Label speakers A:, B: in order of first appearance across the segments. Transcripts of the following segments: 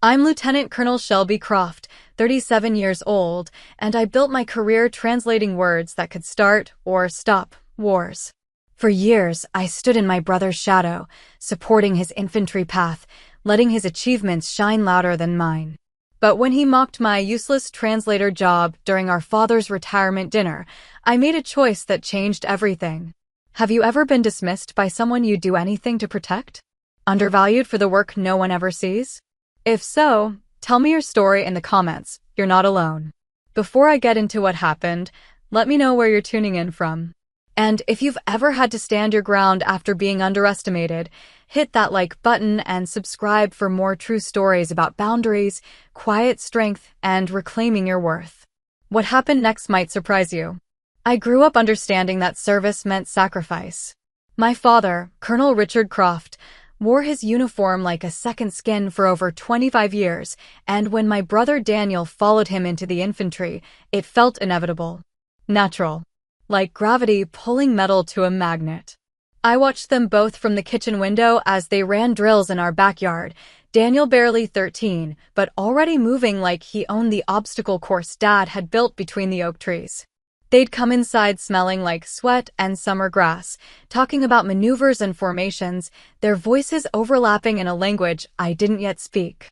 A: I'm Lieutenant Colonel Shelby Croft, 37 years old, and I built my career translating words that could start or stop wars. For years, I stood in my brother's shadow, supporting his infantry path, letting his achievements shine louder than mine. But when he mocked my useless translator job during our father's retirement dinner, I made a choice that changed everything. Have you ever been dismissed by someone you'd do anything to protect? Undervalued for the work no one ever sees? If so, tell me your story in the comments. You're not alone. Before I get into what happened, let me know where you're tuning in from. And if you've ever had to stand your ground after being underestimated, hit that like button and subscribe for more true stories about boundaries, quiet strength, and reclaiming your worth. What happened next might surprise you. I grew up understanding that service meant sacrifice. My father, Colonel Richard Croft, wore his uniform like a second skin for over 25 years, and when my brother Daniel followed him into the infantry, it felt inevitable. Natural. Like gravity pulling metal to a magnet. I watched them both from the kitchen window as they ran drills in our backyard, Daniel barely 13, but already moving like he owned the obstacle course Dad had built between the oak trees. They'd come inside smelling like sweat and summer grass, talking about maneuvers and formations, their voices overlapping in a language I didn't yet speak.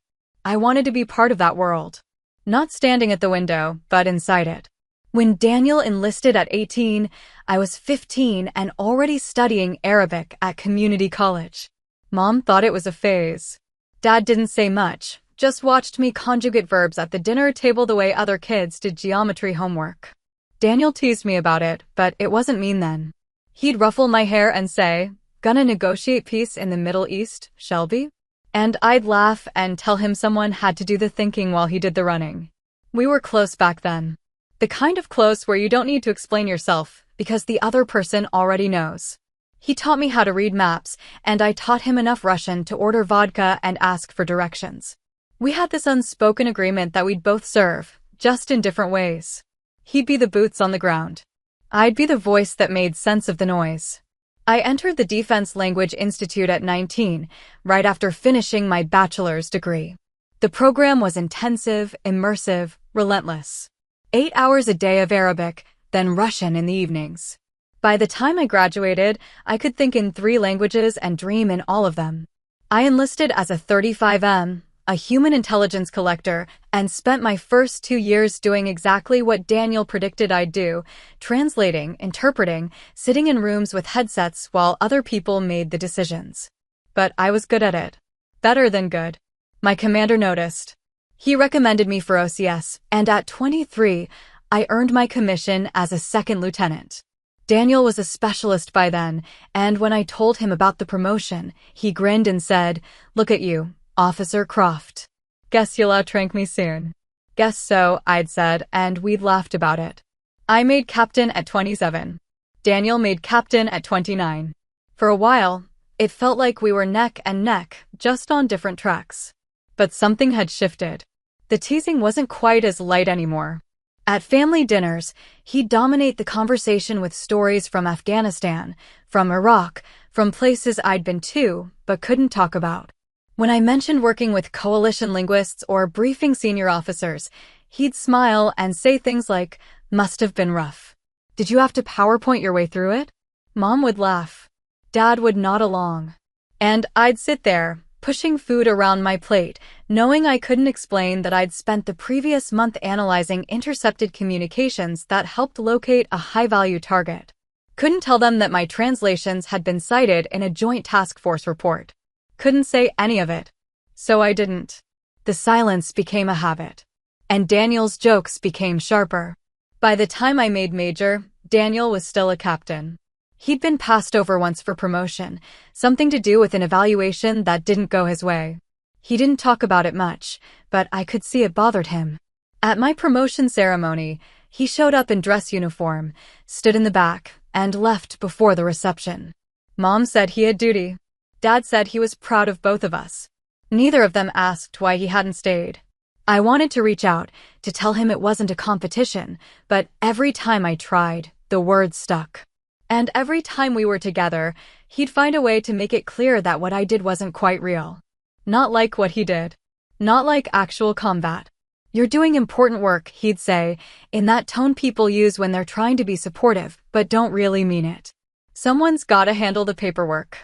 A: I wanted to be part of that world. Not standing at the window, but inside it. When Daniel enlisted at 18, I was 15 and already studying Arabic at community college. Mom thought it was a phase. Dad didn't say much, just watched me conjugate verbs at the dinner table the way other kids did geometry homework. Daniel teased me about it, but it wasn't mean then. He'd ruffle my hair and say, "Gonna negotiate peace in the Middle East, Shelby?" And I'd laugh and tell him someone had to do the thinking while he did the running. We were close back then. The kind of close where you don't need to explain yourself, because the other person already knows. He taught me how to read maps, and I taught him enough Russian to order vodka and ask for directions. We had this unspoken agreement that we'd both serve, just in different ways. He'd be the boots on the ground. I'd be the voice that made sense of the noise. I entered the Defense Language Institute at 19, right after finishing my bachelor's degree. The program was intensive, immersive, relentless. 8 hours a day of Arabic, then Russian in the evenings. By the time I graduated, I could think in 3 languages and dream in all of them. I enlisted as a 35M, a human intelligence collector, and spent my first 2 years doing exactly what Daniel predicted I'd do, translating, interpreting, sitting in rooms with headsets while other people made the decisions. But I was good at it. Better than good. My commander noticed. He recommended me for OCS, and at 23, I earned my commission as a second lieutenant. Daniel was a specialist by then, and when I told him about the promotion, he grinned and said, "Look at you, Officer Croft. Guess you'll outrank me soon." "Guess so," I'd said, and we'd laughed about it. I made captain at 27. Daniel made captain at 29. For a while, it felt like we were neck and neck, just on different tracks. But something had shifted. The teasing wasn't quite as light anymore. At family dinners, he'd dominate the conversation with stories from Afghanistan, from Iraq, from places I'd been to, but couldn't talk about. When I mentioned working with coalition linguists or briefing senior officers, he'd smile and say things like, "Must have been rough. Did you have to PowerPoint your way through it?" Mom would laugh. Dad would nod along. And I'd sit there, pushing food around my plate, knowing I couldn't explain that I'd spent the previous month analyzing intercepted communications that helped locate a high-value target. Couldn't tell them that my translations had been cited in a joint task force report. Couldn't say any of it. So I didn't. The silence became a habit. And Daniel's jokes became sharper. By the time I made major, Daniel was still a captain. He'd been passed over once for promotion, something to do with an evaluation that didn't go his way. He didn't talk about it much, but I could see it bothered him. At my promotion ceremony, he showed up in dress uniform, stood in the back, and left before the reception. Mom said he had duty. Dad said he was proud of both of us. Neither of them asked why he hadn't stayed. I wanted to reach out, to tell him it wasn't a competition, but every time I tried, the words stuck. And every time we were together, he'd find a way to make it clear that what I did wasn't quite real. Not like what he did. Not like actual combat. You're doing important work, he'd say, in that tone people use when they're trying to be supportive, but don't really mean it. Someone's gotta handle the paperwork.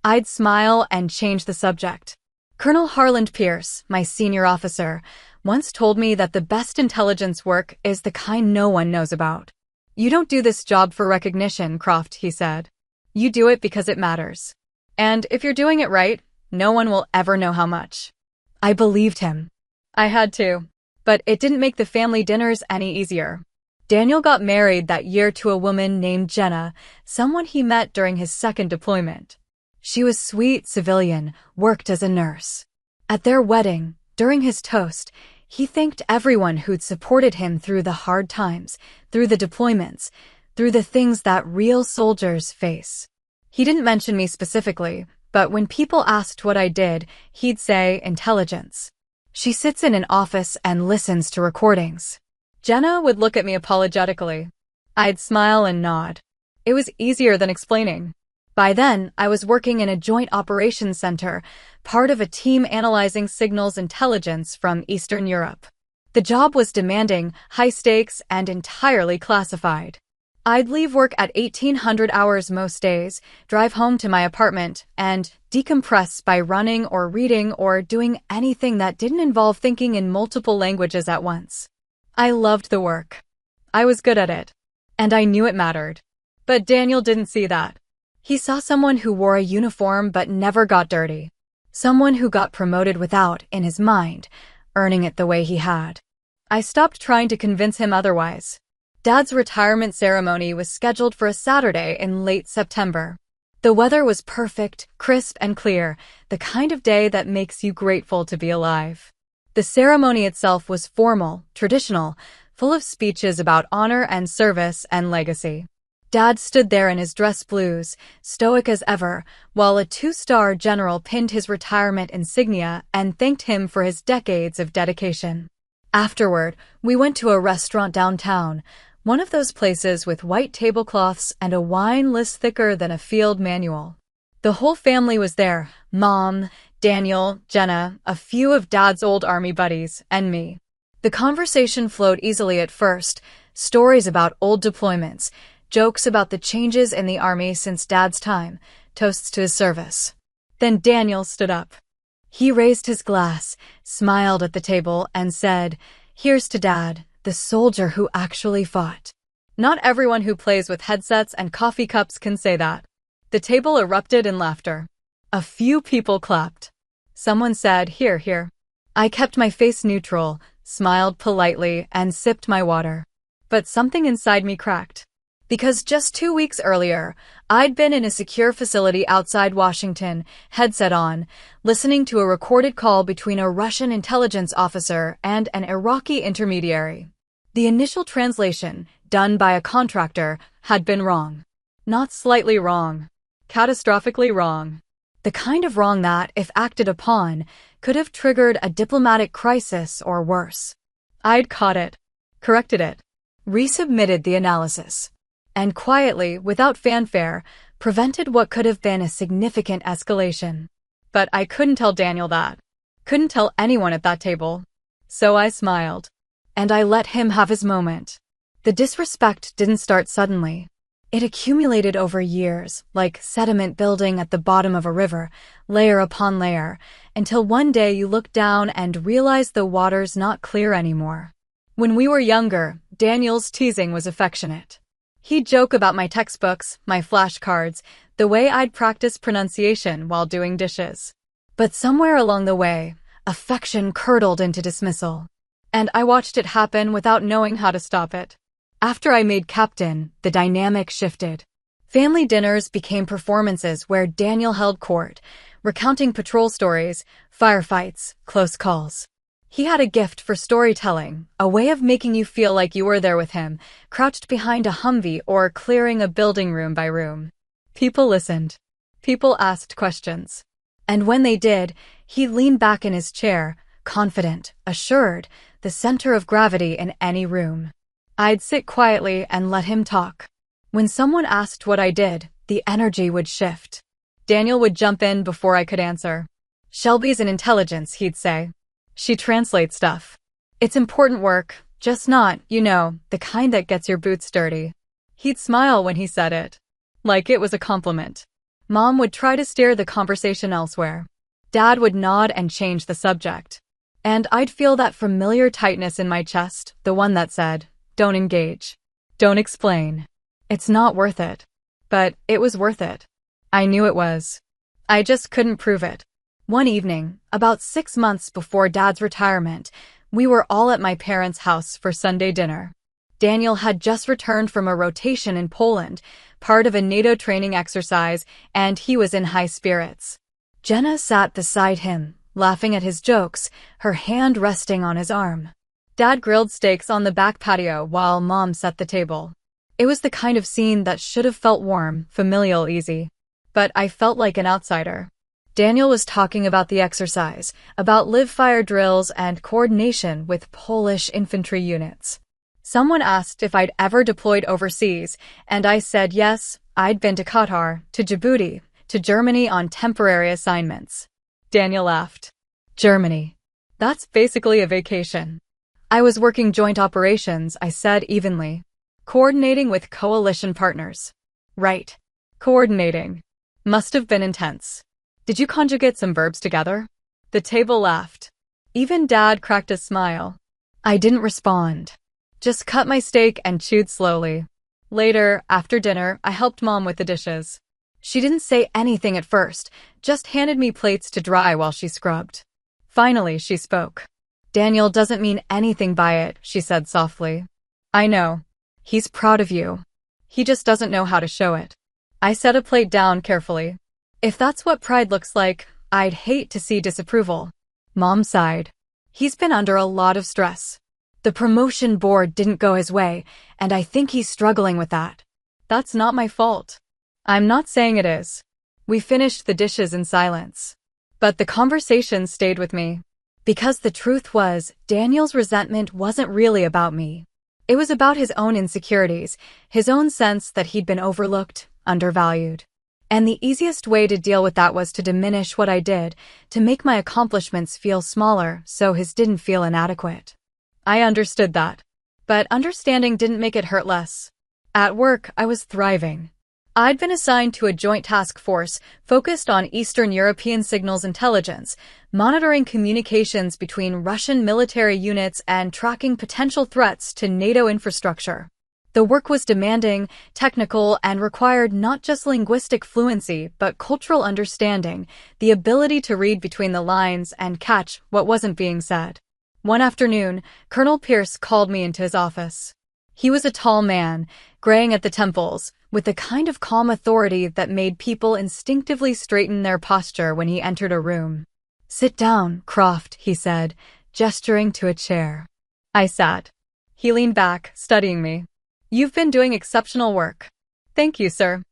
A: I'd smile and change the subject. Colonel Harland Pierce, my senior officer, once told me that the best intelligence work is the kind no one knows about. You don't do this job for recognition, Croft, he said. You do it because it matters. And if you're doing it right, no one will ever know how much. I believed him. I had to. But it didn't make the family dinners any easier. Daniel got married that year to a woman named Jenna, someone he met during his second deployment. She was sweet, civilian, worked as a nurse. At their wedding, during his toast, he thanked everyone who'd supported him through the hard times, through the deployments, through the things that real soldiers face. He didn't mention me specifically, but when people asked what I did, he'd say intelligence. She sits in an office and listens to recordings. Jenna would look at me apologetically. I'd smile and nod. It was easier than explaining. By then, I was working in a joint operations center, part of a team analyzing signals intelligence from Eastern Europe. The job was demanding, high stakes, and entirely classified. I'd leave work at 1800 hours most days, drive home to my apartment, and decompress by running or reading or doing anything that didn't involve thinking in multiple languages at once. I loved the work. I was good at it. And I knew it mattered. But Daniel didn't see that. He saw someone who wore a uniform but never got dirty. Someone who got promoted without, in his mind, earning it the way he had. I stopped trying to convince him otherwise. Dad's retirement ceremony was scheduled for a Saturday in late September. The weather was perfect, crisp and clear, the kind of day that makes you grateful to be alive. The ceremony itself was formal, traditional, full of speeches about honor and service and legacy. Dad stood there in his dress blues, stoic as ever, while a 2-star general pinned his retirement insignia and thanked him for his decades of dedication. Afterward, we went to a restaurant downtown, one of those places with white tablecloths and a wine list thicker than a field manual. The whole family was there, Mom, Daniel, Jenna, a few of Dad's old army buddies, and me. The conversation flowed easily at first, stories about old deployments, jokes about the changes in the army since Dad's time, toasts to his service. Then Daniel stood up. He raised his glass, smiled at the table, and said, "Here's to Dad, the soldier who actually fought." Not everyone who plays with headsets and coffee cups can say that. The table erupted in laughter. A few people clapped. Someone said, "Here, here." I kept my face neutral, smiled politely, and sipped my water. But something inside me cracked. Because just 2 weeks earlier, I'd been in a secure facility outside Washington, headset on, listening to a recorded call between a Russian intelligence officer and an Iraqi intermediary. The initial translation, done by a contractor, had been wrong. Not slightly wrong. Catastrophically wrong. The kind of wrong that, if acted upon, could have triggered a diplomatic crisis or worse. I'd caught it, corrected it, resubmitted the analysis, and quietly, without fanfare, prevented what could have been a significant escalation. But I couldn't tell Daniel that. Couldn't tell anyone at that table. So I smiled. And I let him have his moment. The disrespect didn't start suddenly. It accumulated over years, like sediment building at the bottom of a river, layer upon layer, until one day you look down and realize the water's not clear anymore. When we were younger, Daniel's teasing was affectionate. He'd joke about my textbooks, my flashcards, the way I'd practice pronunciation while doing dishes. But somewhere along the way, affection curdled into dismissal. And I watched it happen without knowing how to stop it. After I made captain, the dynamic shifted. Family dinners became performances where Daniel held court, recounting patrol stories, firefights, close calls. He had a gift for storytelling, a way of making you feel like you were there with him, crouched behind a Humvee or clearing a building room by room. People listened. People asked questions. And when they did, he leaned back in his chair, confident, assured, the center of gravity in any room. I'd sit quietly and let him talk. When someone asked what I did, the energy would shift. Daniel would jump in before I could answer. "Shelby's in intelligence," he'd say. She translates stuff. It's important work, just not, the kind that gets your boots dirty. He'd smile when he said it, like it was a compliment. Mom would try to steer the conversation elsewhere. Dad would nod and change the subject. And I'd feel that familiar tightness in my chest, the one that said, don't engage. Don't explain. It's not worth it. But it was worth it. I knew it was. I just couldn't prove it. One evening, about 6 months before Dad's retirement, we were all at my parents' house for Sunday dinner. Daniel had just returned from a rotation in Poland, part of a NATO training exercise, and he was in high spirits. Jenna sat beside him, laughing at his jokes, her hand resting on his arm. Dad grilled steaks on the back patio while Mom set the table. It was the kind of scene that should have felt warm, familial, easy. But I felt like an outsider. Daniel was talking about the exercise, about live-fire drills and coordination with Polish infantry units. Someone asked if I'd ever deployed overseas, and I said yes, I'd been to Qatar, to Djibouti, to Germany on temporary assignments. Daniel laughed. Germany. That's basically a vacation. I was working joint operations, I said evenly. Coordinating with coalition partners. Right. Coordinating. Must have been intense. Did you conjugate some verbs together? The table laughed. Even Dad cracked a smile. I didn't respond. Just cut my steak and chewed slowly. Later, after dinner, I helped Mom with the dishes. She didn't say anything at first, just handed me plates to dry while she scrubbed. Finally, she spoke. Daniel doesn't mean anything by it, she said softly. I know. He's proud of you. He just doesn't know how to show it. I set a plate down carefully. If that's what pride looks like, I'd hate to see disapproval. Mom sighed. He's been under a lot of stress. The promotion board didn't go his way, and I think he's struggling with that. That's not my fault. I'm not saying it is. We finished the dishes in silence. But the conversation stayed with me. Because the truth was, Daniel's resentment wasn't really about me. It was about his own insecurities, his own sense that he'd been overlooked, undervalued. And the easiest way to deal with that was to diminish what I did, to make my accomplishments feel smaller so his didn't feel inadequate. I understood that. But understanding didn't make it hurt less. At work, I was thriving. I'd been assigned to a joint task force focused on Eastern European signals intelligence, monitoring communications between Russian military units and tracking potential threats to NATO infrastructure. The work was demanding, technical, and required not just linguistic fluency, but cultural understanding, the ability to read between the lines and catch what wasn't being said. One afternoon, Colonel Pierce called me into his office. He was a tall man, graying at the temples, with the kind of calm authority that made people instinctively straighten their posture when he entered a room. Sit down, Croft, he said, gesturing to a chair. I sat. He leaned back, studying me. You've been doing exceptional work. Thank you, sir.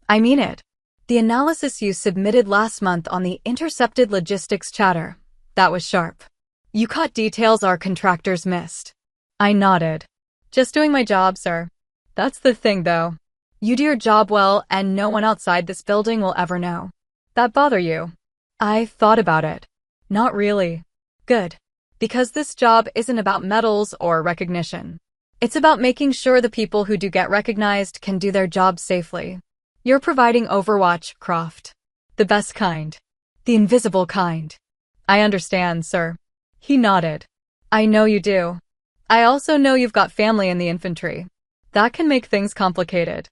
A: I mean it. The analysis you submitted last month on the intercepted logistics chatter, that was sharp. You caught details our contractors missed. I nodded. Just doing my job, sir. That's the thing, though. You do your job well, and no one outside this building will ever know. That bother you? I thought about it. Not really. Good. Because this job isn't about medals or recognition. It's about making sure the people who do get recognized can do their jobs safely. You're providing Overwatch, Croft. The best kind. The invisible kind. I understand, sir. He nodded. I know you do. I also know you've got family in the infantry. That can make things complicated.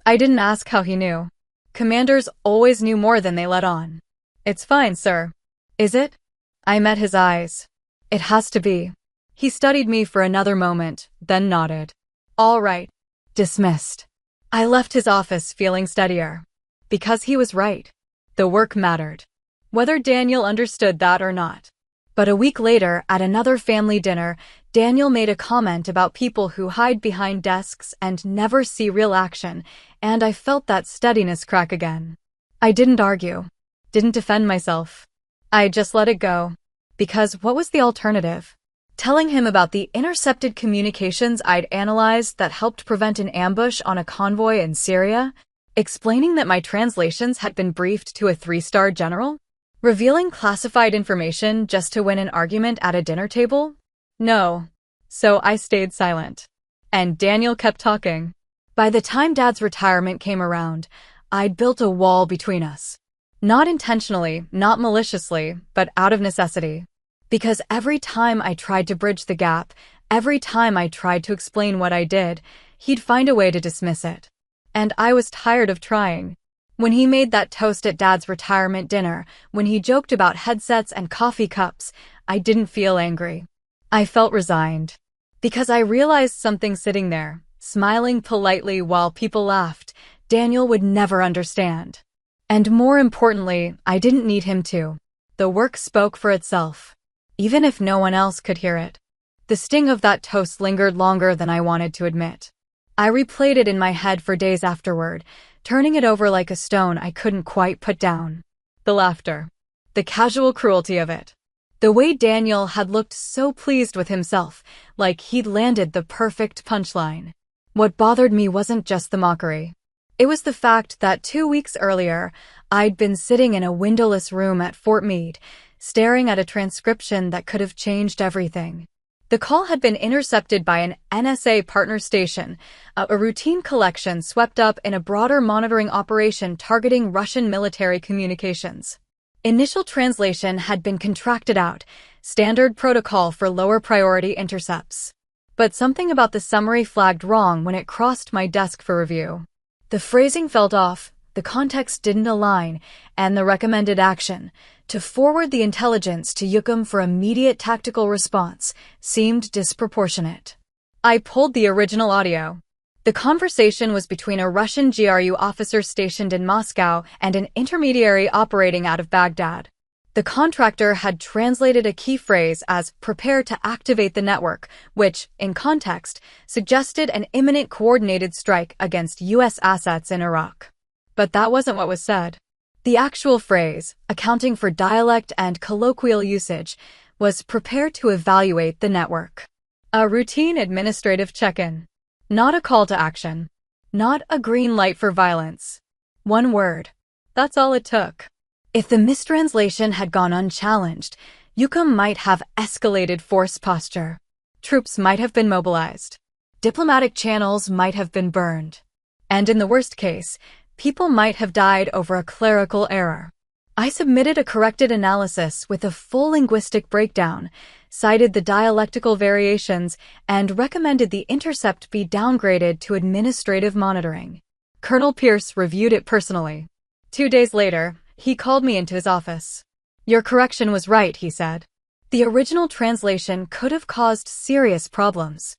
A: I didn't ask how he knew. Commanders always knew more than they let on. It's fine, sir. Is it? I met his eyes. It has to be. He studied me for another moment, then nodded. All right. Dismissed. I left his office feeling steadier. Because he was right. The work mattered. Whether Daniel understood that or not. But a week later, at another family dinner, Daniel made a comment about people who hide behind desks and never see real action, and I felt that steadiness crack again. I didn't argue. Didn't defend myself. I just let it go. Because what was the alternative? Telling him about the intercepted communications I'd analyzed that helped prevent an ambush on a convoy in Syria? Explaining that my translations had been briefed to a 3-star general? Revealing classified information just to win an argument at a dinner table? No. So I stayed silent. And Daniel kept talking. By the time Dad's retirement came around, I'd built a wall between us. Not intentionally, not maliciously, but out of necessity. Because every time I tried to bridge the gap, every time I tried to explain what I did, he'd find a way to dismiss it. And I was tired of trying. When he made that toast at Dad's retirement dinner, when he joked about headsets and coffee cups, I didn't feel angry. I felt resigned. Because I realized something sitting there, smiling politely while people laughed, Daniel would never understand. And more importantly, I didn't need him to. The work spoke for itself, even if no one else could hear it. The sting of that toast lingered longer than I wanted to admit. I replayed it in my head for days afterward, turning it over like a stone I couldn't quite put down. The laughter. The casual cruelty of it. The way Daniel had looked so pleased with himself, like he'd landed the perfect punchline. What bothered me wasn't just the mockery. It was the fact that 2 weeks earlier, I'd been sitting in a windowless room at Fort Meade, staring at a transcription that could have changed everything. The call had been intercepted by an NSA partner station, a routine collection swept up in a broader monitoring operation targeting Russian military communications. Initial translation had been contracted out, standard protocol for lower priority intercepts. But something about the summary flagged wrong when it crossed my desk for review. The phrasing felt off, the context didn't align, and the recommended action, to forward the intelligence to Yukum for immediate tactical response, seemed disproportionate. I pulled the original audio. The conversation was between a Russian GRU officer stationed in Moscow and an intermediary operating out of Baghdad. The contractor had translated a key phrase as "prepare to activate the network," which, in context, suggested an imminent coordinated strike against U.S. assets in Iraq. But that wasn't what was said. The actual phrase, accounting for dialect and colloquial usage, was "prepare to evaluate the network." A routine administrative check-in. Not a call to action. Not a green light for violence. One word. That's all it took. If the mistranslation had gone unchallenged, Yukum might have escalated force posture. Troops might have been mobilized. Diplomatic channels might have been burned. And in the worst case, people might have died over a clerical error. I submitted a corrected analysis with a full linguistic breakdown, cited the dialectical variations, and recommended the intercept be downgraded to administrative monitoring. Colonel Pierce reviewed it personally. 2 days later, he called me into his office. "Your correction was right," he said. "The original translation could have caused serious problems."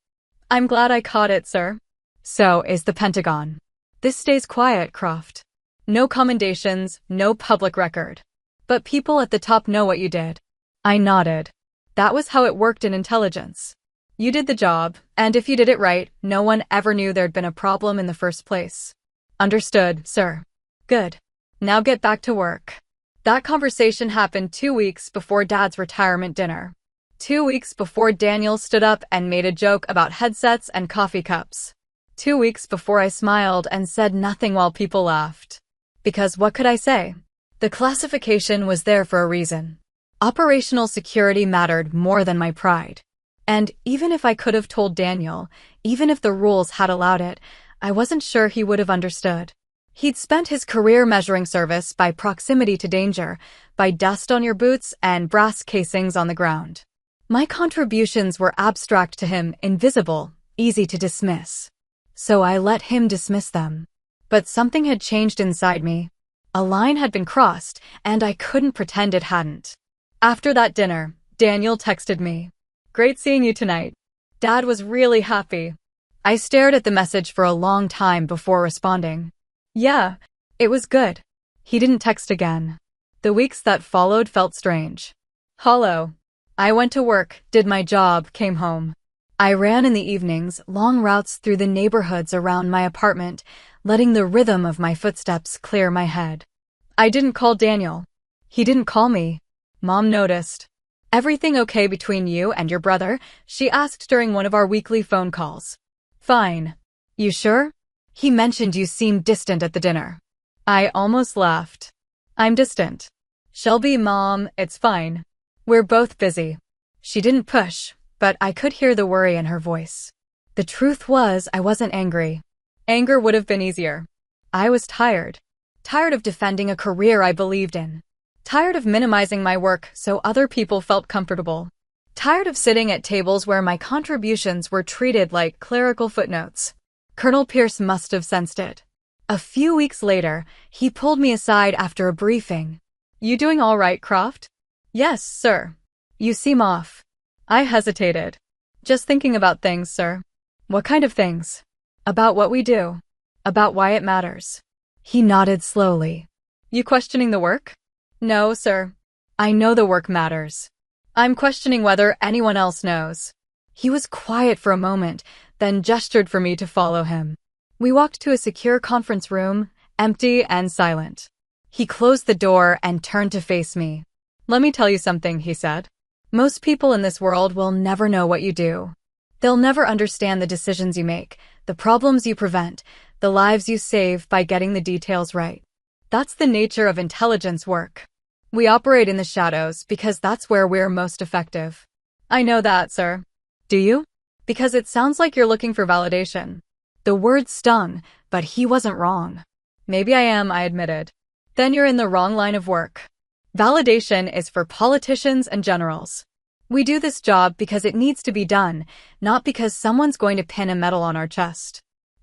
A: "I'm glad I caught it, sir." So is the Pentagon. This stays quiet, Croft. No commendations, no public record. But people at the top know what you did. I nodded. That was how it worked in intelligence. You did the job, and if you did it right, no one ever knew there'd been a problem in the first place. Understood, sir. Good. Now get back to work. That conversation happened 2 weeks before Dad's retirement dinner. 2 weeks before Daniel stood up and made a joke about headsets and coffee cups. 2 weeks before I smiled and said nothing while people laughed. Because what could I say? The classification was there for a reason. Operational security mattered more than my pride. And even if I could have told Daniel, even if the rules had allowed it, I wasn't sure he would have understood. He'd spent his career measuring service by proximity to danger, by dust on your boots and brass casings on the ground. My contributions were abstract to him, invisible, easy to dismiss. So I let him dismiss them. But something had changed inside me. A line had been crossed, and I couldn't pretend it hadn't. After that dinner, Daniel texted me. "Great seeing you tonight." Dad was really happy. I stared at the message for a long time before responding. Yeah, it was good. He didn't text again. The weeks that followed felt strange. Hollow. I went to work, did my job, came home. I ran in the evenings, long routes through the neighborhoods around my apartment, letting the rhythm of my footsteps clear my head. I didn't call Daniel. He didn't call me. Mom noticed. "Everything okay between you and your brother?" she asked during one of our weekly phone calls. "Fine. You sure? He mentioned you seemed distant at the dinner." I almost laughed. "I'm distant. Shelby, Mom, it's fine. We're both busy. She didn't push, but I could hear the worry in her voice. The truth was, I wasn't angry. Anger would have been easier. I was tired. Tired of defending a career I believed in. Tired of minimizing my work so other people felt comfortable. Tired of sitting at tables where my contributions were treated like clerical footnotes. Colonel Pierce must have sensed it. A few weeks later, he pulled me aside after a briefing. You doing all right, Croft? Yes, sir. You seem off. I hesitated. Just thinking about things, sir. What kind of things? About what we do. About why it matters. He nodded slowly. You questioning the work? No, sir. I know the work matters. I'm questioning whether anyone else knows. He was quiet for a moment, then gestured for me to follow him. We walked to a secure conference room, empty and silent. He closed the door and turned to face me. Let me tell you something, he said. Most people in this world will never know what you do. They'll never understand the decisions you make, the problems you prevent, the lives you save by getting the details right. That's the nature of intelligence work. We operate in the shadows because that's where we're most effective. I know that, sir. Do you? Because it sounds like you're looking for validation. The word stung, but he wasn't wrong. Maybe I am, I admitted. Then you're in the wrong line of work. Validation is for politicians and generals. We do this job because it needs to be done, not because someone's going to pin a medal on our chest.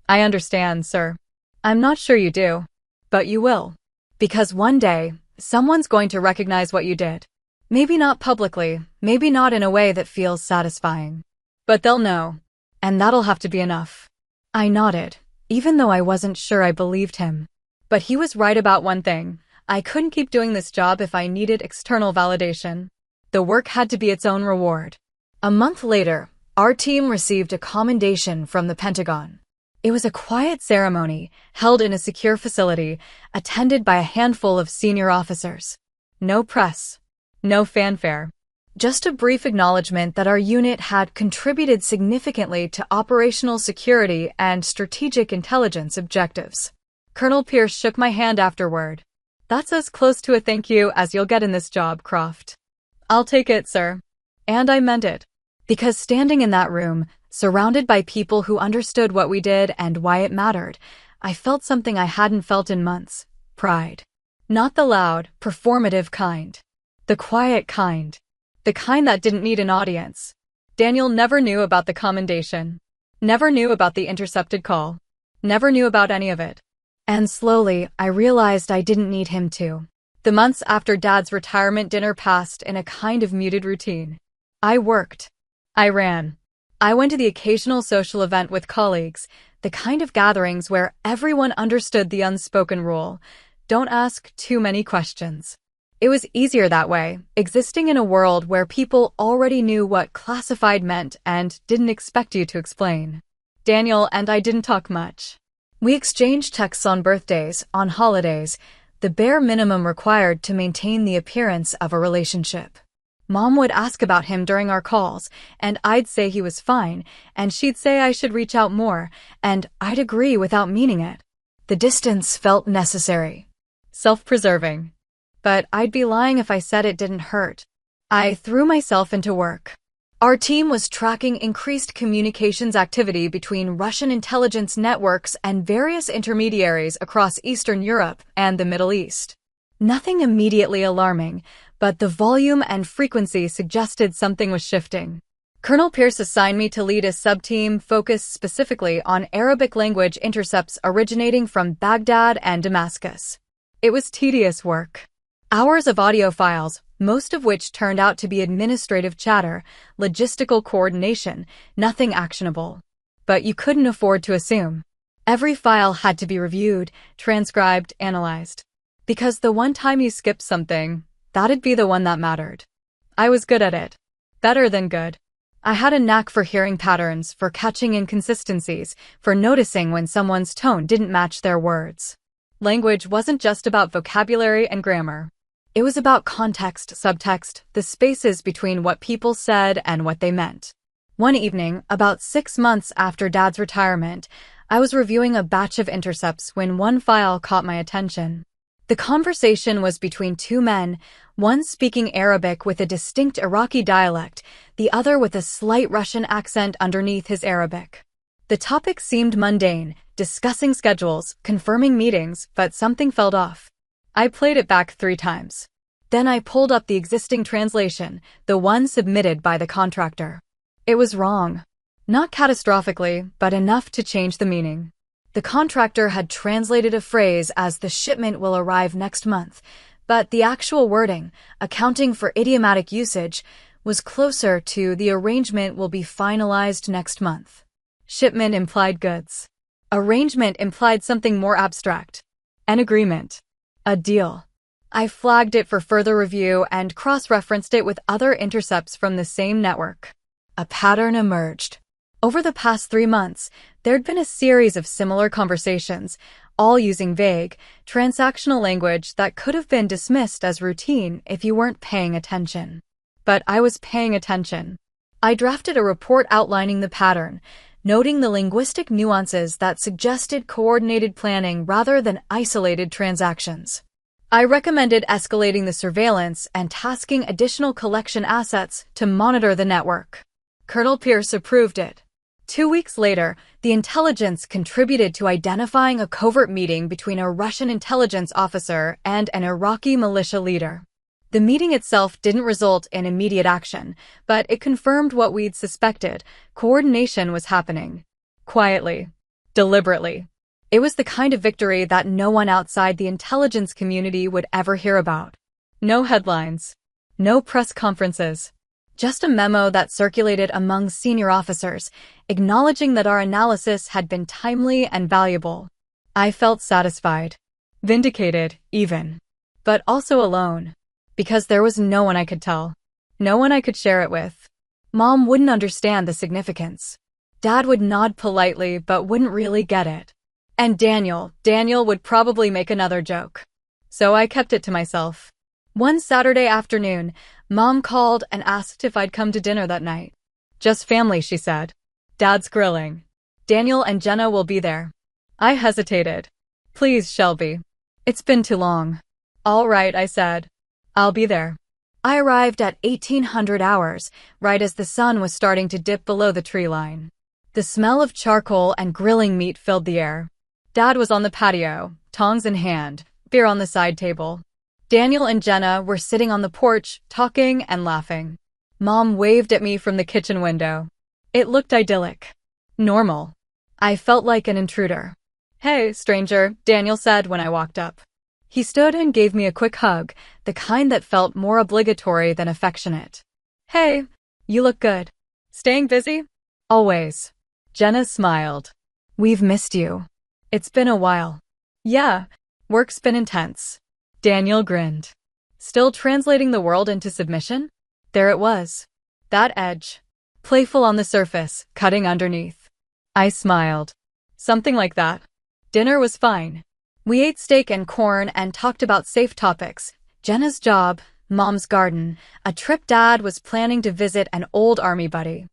A: I understand, sir. I'm not sure you do. But you will. Because one day, someone's going to recognize what you did. Maybe not publicly, maybe not in a way that feels satisfying. But they'll know. And that'll have to be enough. I nodded, even though I wasn't sure I believed him. But he was right about one thing. I couldn't keep doing this job if I needed external validation. The work had to be its own reward. A month later, our team received a commendation from the Pentagon. It was a quiet ceremony, held in a secure facility, attended by a handful of senior officers. No press. No fanfare. Just a brief acknowledgement that our unit had contributed significantly to operational security and strategic intelligence objectives. Colonel Pierce shook my hand afterward. That's as close to a thank you as you'll get in this job, Croft. I'll take it, sir. And I meant it. Because standing in that room, surrounded by people who understood what we did and why it mattered, I felt something I hadn't felt in months. Pride. Not the loud, performative kind. The quiet kind. The kind that didn't need an audience. Daniel never knew about the commendation. Never knew about the intercepted call. Never knew about any of it. And slowly, I realized I didn't need him to. The months after Dad's retirement dinner passed in a kind of muted routine. I worked. I ran. I went to the occasional social event with colleagues, the kind of gatherings where everyone understood the unspoken rule. Don't ask too many questions. It was easier that way, existing in a world where people already knew what classified meant and didn't expect you to explain. Daniel and I didn't talk much. We exchanged texts on birthdays, on holidays, the bare minimum required to maintain the appearance of a relationship. Mom would ask about him during our calls, and I'd say he was fine, and she'd say I should reach out more, and I'd agree without meaning it. The distance felt necessary. Self-preserving. But I'd be lying if I said it didn't hurt. I threw myself into work. Our team was tracking increased communications activity between Russian intelligence networks and various intermediaries across Eastern Europe and the Middle East. Nothing immediately alarming, but the volume and frequency suggested something was shifting. Colonel Pierce assigned me to lead a sub-team focused specifically on Arabic language intercepts originating from Baghdad and Damascus. It was tedious work. Hours of audio files, most of which turned out to be administrative chatter, logistical coordination, nothing actionable. But you couldn't afford to assume. Every file had to be reviewed, transcribed, analyzed. Because the one time you skipped something, that'd be the one that mattered. I was good at it. Better than good. I had a knack for hearing patterns, for catching inconsistencies, for noticing when someone's tone didn't match their words. Language wasn't just about vocabulary and grammar. It was about context, subtext, the spaces between what people said and what they meant. One evening, about 6 months after Dad's retirement, I was reviewing a batch of intercepts when one file caught my attention. The conversation was between two men, one speaking Arabic with a distinct Iraqi dialect, the other with a slight Russian accent underneath his Arabic. The topic seemed mundane, discussing schedules, confirming meetings, but something felt off. I played it back 3 times. Then I pulled up the existing translation, the one submitted by the contractor. It was wrong. Not catastrophically, but enough to change the meaning. The contractor had translated a phrase as "the shipment will arrive next month," but the actual wording, accounting for idiomatic usage, was closer to "the arrangement will be finalized next month." Shipment implied goods. Arrangement implied something more abstract. An agreement. A deal. I flagged it for further review and cross-referenced it with other intercepts from the same network. A pattern emerged. Over the past 3 months, there'd been a series of similar conversations, all using vague, transactional language that could have been dismissed as routine if you weren't paying attention. But I was paying attention. I drafted a report outlining the pattern, noting the linguistic nuances that suggested coordinated planning rather than isolated transactions. I recommended escalating the surveillance and tasking additional collection assets to monitor the network. Colonel Pierce approved it. 2 weeks later, the intelligence contributed to identifying a covert meeting between a Russian intelligence officer and an Iraqi militia leader. The meeting itself didn't result in immediate action, but it confirmed what we'd suspected: coordination was happening. Quietly. Deliberately. It was the kind of victory that no one outside the intelligence community would ever hear about. No headlines. No press conferences. Just a memo that circulated among senior officers, acknowledging that our analysis had been timely and valuable. I felt satisfied. Vindicated, even. But also alone. Because there was no one I could tell. No one I could share it with. Mom wouldn't understand the significance. Dad would nod politely but wouldn't really get it. And Daniel would probably make another joke. So I kept it to myself. One Saturday afternoon, Mom called and asked if I'd come to dinner that night. "Just family," she said. "Dad's grilling. Daniel and Jenna will be there." I hesitated. "Please, Shelby. It's been too long." "All right," I said. "I'll be there." I arrived at 1800 hours, right as the sun was starting to dip below the tree line. The smell of charcoal and grilling meat filled the air. Dad was on the patio, tongs in hand, beer on the side table. Daniel and Jenna were sitting on the porch, talking and laughing. Mom waved at me from the kitchen window. It looked idyllic. Normal. I felt like an intruder. "Hey, stranger," Daniel said when I walked up. He stood and gave me a quick hug, the kind that felt more obligatory than affectionate. "Hey, you look good. Staying busy?" "Always." Jenna smiled. "We've missed you. It's been a while." "Yeah, work's been intense." Daniel grinned. Still translating the world into submission? There it was. That edge. Playful on the surface, cutting underneath. I smiled. Something like that. Dinner was fine. We ate steak and corn and talked about safe topics: Jenna's job, Mom's garden, a trip Dad was planning to visit an old army buddy.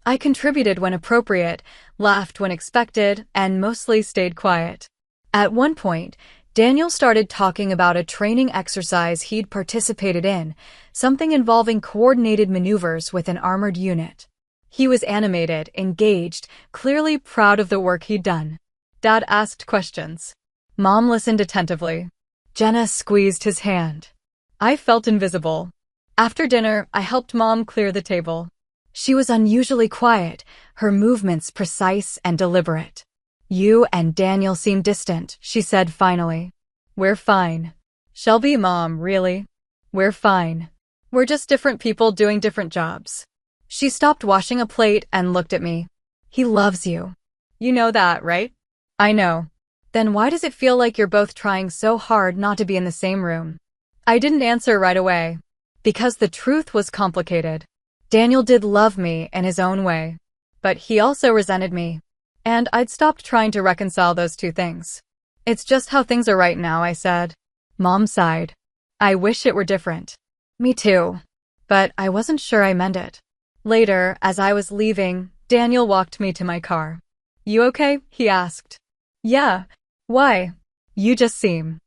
A: I contributed when appropriate, laughed when expected, and mostly stayed quiet. At one point, Daniel started talking about a training exercise he'd participated in, something involving coordinated maneuvers with an armored unit. He was animated, engaged, clearly proud of the work he'd done. Dad asked questions. Mom listened attentively. Jenna squeezed his hand. I felt invisible. After dinner, I helped Mom clear the table. She was unusually quiet, her movements precise and deliberate. "You and Daniel seem distant," she said finally. "We're fine." "Shelby, Mom, really? We're fine. We're just different people doing different jobs." She stopped washing a plate and looked at me. "He loves you. You know that, right?" "I know." "Then why does it feel like you're both trying so hard not to be in the same room?" I didn't answer right away. Because the truth was complicated. Daniel did love me in his own way. But he also resented me. And I'd stopped trying to reconcile those two things. "It's just how things are right now," I said. Mom sighed. "I wish it were different." Me too. But I wasn't sure I meant it. Later, as I was leaving, Daniel walked me to my car. "You okay?" he asked. "Yeah. Why?" "You just seem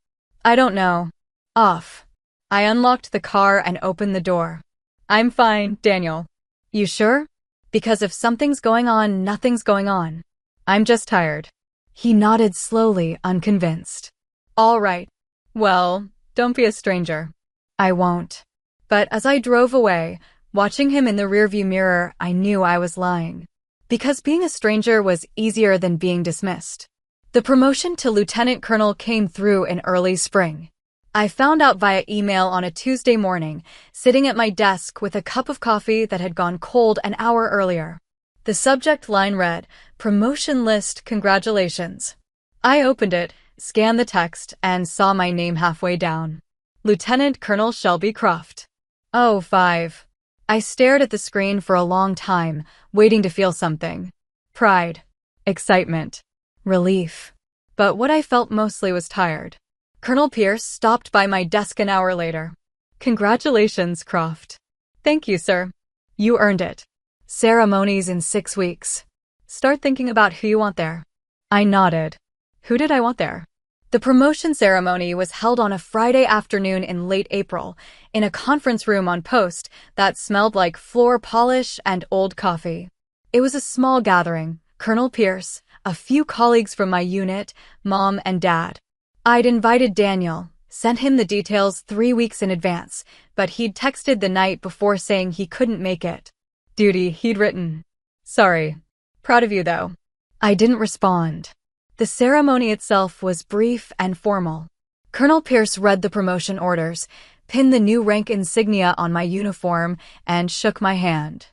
A: I don't know. Off. I unlocked the car and opened the door. I'm fine, Daniel. You sure? Because if something's going on, nothing's going on. I'm just tired. He nodded slowly, unconvinced. All right. Well, don't be a stranger. I won't. But as I drove away, watching him in the rearview mirror, I knew I was lying. Because being a stranger was easier than being dismissed. The promotion to lieutenant colonel came through in early spring. I found out via email on a Tuesday morning, sitting at my desk with a cup of coffee that had gone cold an hour earlier. The subject line read, "Promotion list, congratulations." I opened it, scanned the text, and saw my name halfway down. Lieutenant Colonel Shelby Croft. Oh, 5. I stared at the screen for a long time, waiting to feel something. Pride. Excitement. Relief. But what I felt mostly was tired. Colonel Pierce stopped by my desk an hour later. Congratulations, Croft. Thank you, sir. You earned it. Ceremonies in 6 weeks. Start thinking about who you want there. I nodded. Who did I want there? The promotion ceremony was held on a Friday afternoon in late April, in a conference room on post that smelled like floor polish and old coffee. It was a small gathering, Colonel Pierce, a few colleagues from my unit, Mom and Dad. I'd invited Daniel, sent him the details 3 weeks in advance, but he'd texted the night before saying he couldn't make it. Duty, he'd written. Sorry. Proud of you, though. I didn't respond. The ceremony itself was brief and formal. Colonel Pierce read the promotion orders, pinned the new rank insignia on my uniform, and shook my hand.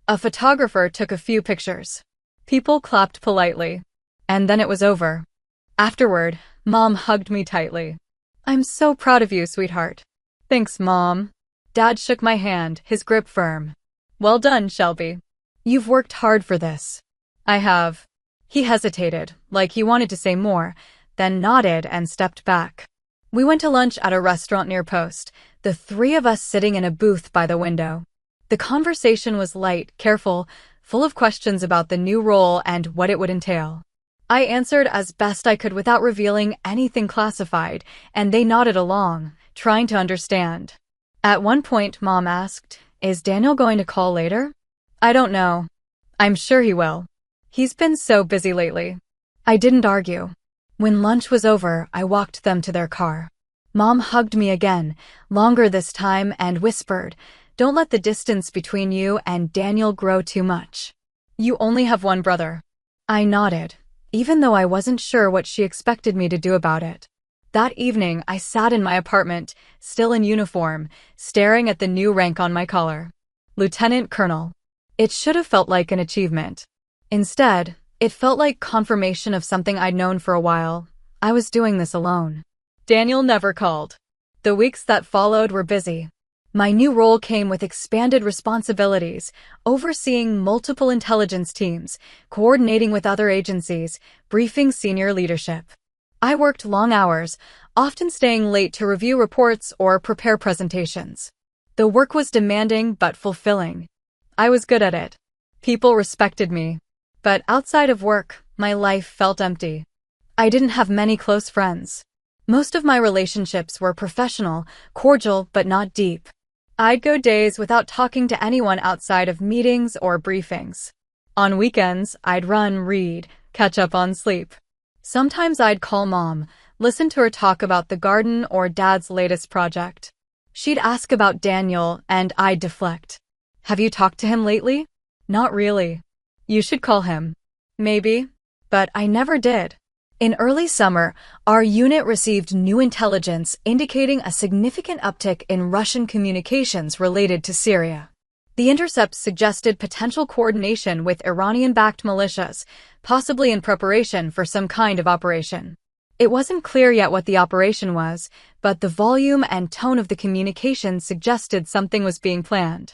A: A photographer took a few pictures. People clapped politely. And then it was over. Afterward, Mom hugged me tightly. I'm so proud of you, sweetheart. Thanks, Mom. Dad shook my hand, his grip firm. Well done, Shelby. You've worked hard for this. I have. He hesitated, like he wanted to say more, then nodded and stepped back. We went to lunch at a restaurant near Post, the 3 of us sitting in a booth by the window. The conversation was light, careful, full of questions about the new role and what it would entail. I answered as best I could without revealing anything classified, and they nodded along, trying to understand. At one point, Mom asked, "Is Daniel going to call later?" I don't know. I'm sure he will. He's been so busy lately. I didn't argue. When lunch was over, I walked them to their car. Mom hugged me again, longer this time, and whispered, "Don't let the distance between you and Daniel grow too much. You only have one brother." I nodded, even though I wasn't sure what she expected me to do about it. That evening, I sat in my apartment, still in uniform, staring at the new rank on my collar. Lieutenant Colonel. It should have felt like an achievement. Instead, it felt like confirmation of something I'd known for a while. I was doing this alone. Daniel never called. The weeks that followed were busy. My new role came with expanded responsibilities, overseeing multiple intelligence teams, coordinating with other agencies, briefing senior leadership. I worked long hours, often staying late to review reports or prepare presentations. The work was demanding but fulfilling. I was good at it. People respected me. But outside of work, my life felt empty. I didn't have many close friends. Most of my relationships were professional, cordial, but not deep. I'd go days without talking to anyone outside of meetings or briefings. On weekends, I'd run, read, catch up on sleep. Sometimes I'd call Mom, listen to her talk about the garden or Dad's latest project. She'd ask about Daniel, and I'd deflect. Have you talked to him lately? Not really. You should call him. Maybe. But I never did. In early summer, our unit received new intelligence indicating a significant uptick in Russian communications related to Syria. The intercepts suggested potential coordination with Iranian-backed militias, possibly in preparation for some kind of operation. It wasn't clear yet what the operation was, but the volume and tone of the communication suggested something was being planned.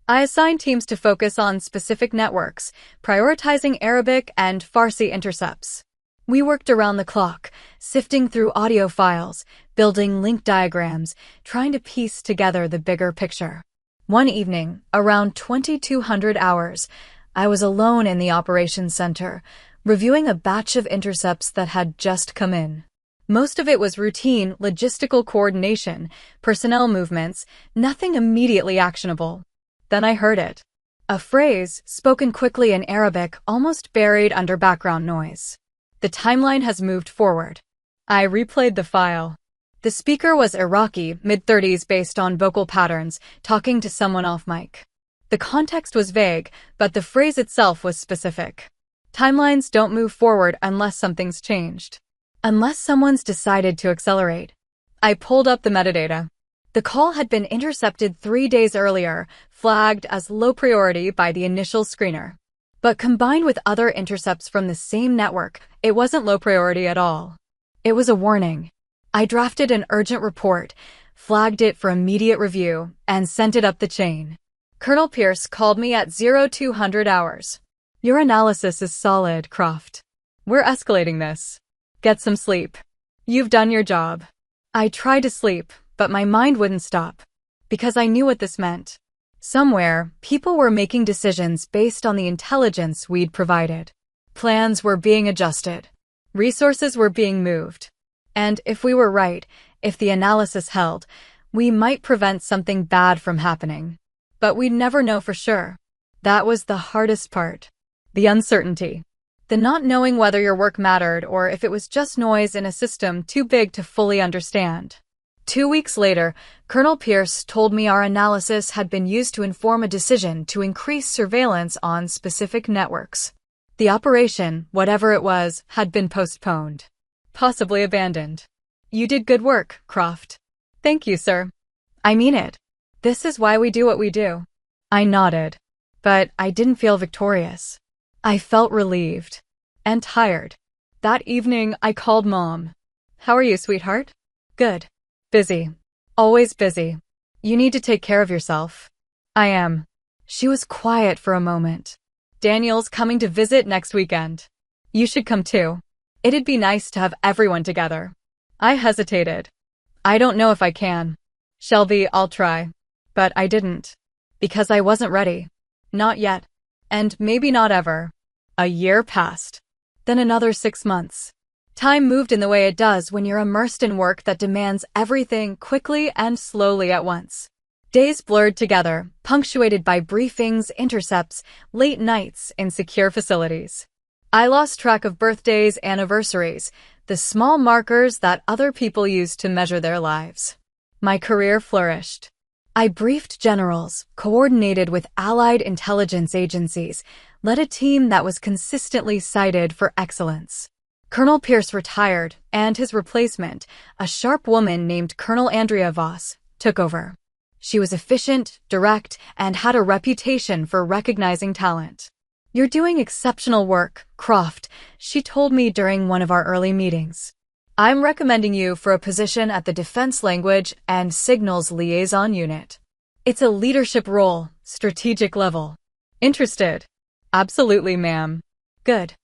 A: I assigned teams to focus on specific networks, prioritizing Arabic and Farsi intercepts. We worked around the clock, sifting through audio files, building link diagrams, trying to piece together the bigger picture. One evening, around 2200 hours, I was alone in the operations center, reviewing a batch of intercepts that had just come in. Most of it was routine, logistical coordination, personnel movements, nothing immediately actionable. Then I heard it. A phrase, spoken quickly in Arabic, almost buried under background noise. The timeline has moved forward. I replayed the file. The speaker was Iraqi, mid-30s based on vocal patterns, talking to someone off mic. The context was vague, but the phrase itself was specific. Timelines don't move forward unless something's changed. Unless someone's decided to accelerate. I pulled up the metadata. The call had been intercepted 3 days earlier, flagged as low priority by the initial screener. But combined with other intercepts from the same network, it wasn't low priority at all. It was a warning. I drafted an urgent report, flagged it for immediate review, and sent it up the chain. Colonel Pierce called me at 0200 hours. Your analysis is solid, Croft. We're escalating this. Get some sleep. You've done your job. I tried to sleep, but my mind wouldn't stop. Because I knew what this meant. Somewhere, people were making decisions based on the intelligence we'd provided. Plans were being adjusted. Resources were being moved. And if we were right, if the analysis held, we might prevent something bad from happening. But we'd never know for sure. That was the hardest part. The uncertainty. The not knowing whether your work mattered or if it was just noise in a system too big to fully understand. 2 weeks later, Colonel Pierce told me our analysis had been used to inform a decision to increase surveillance on specific networks. The operation, whatever it was, had been postponed. Possibly abandoned. You did good work, Croft. Thank you, sir. I mean it. This is why we do what we do. I nodded. But I didn't feel victorious. I felt relieved. And tired. That evening, I called Mom. How are you, sweetheart? Good. Busy. Always busy. You need to take care of yourself. I am. She was quiet for a moment. Daniel's coming to visit next weekend. You should come too. It'd be nice to have everyone together. I hesitated. I don't know if I can. Shelby, I'll try. But I didn't. Because I wasn't ready. Not yet. And maybe not ever. A year passed. Then another 6 months. Time moved in the way it does when you're immersed in work that demands everything quickly and slowly at once. Days blurred together, punctuated by briefings, intercepts, late nights in secure facilities. I lost track of birthdays, anniversaries, the small markers that other people use to measure their lives. My career flourished. I briefed generals, coordinated with allied intelligence agencies, led a team that was consistently cited for excellence. Colonel Pierce retired, and his replacement, a sharp woman named Colonel Andrea Voss, took over. She was efficient, direct, and had a reputation for recognizing talent. You're doing exceptional work, Croft, she told me during one of our early meetings. I'm recommending you for a position at the Defense Language and Signals Liaison Unit. It's a leadership role, strategic level. Interested? Absolutely, ma'am. Good.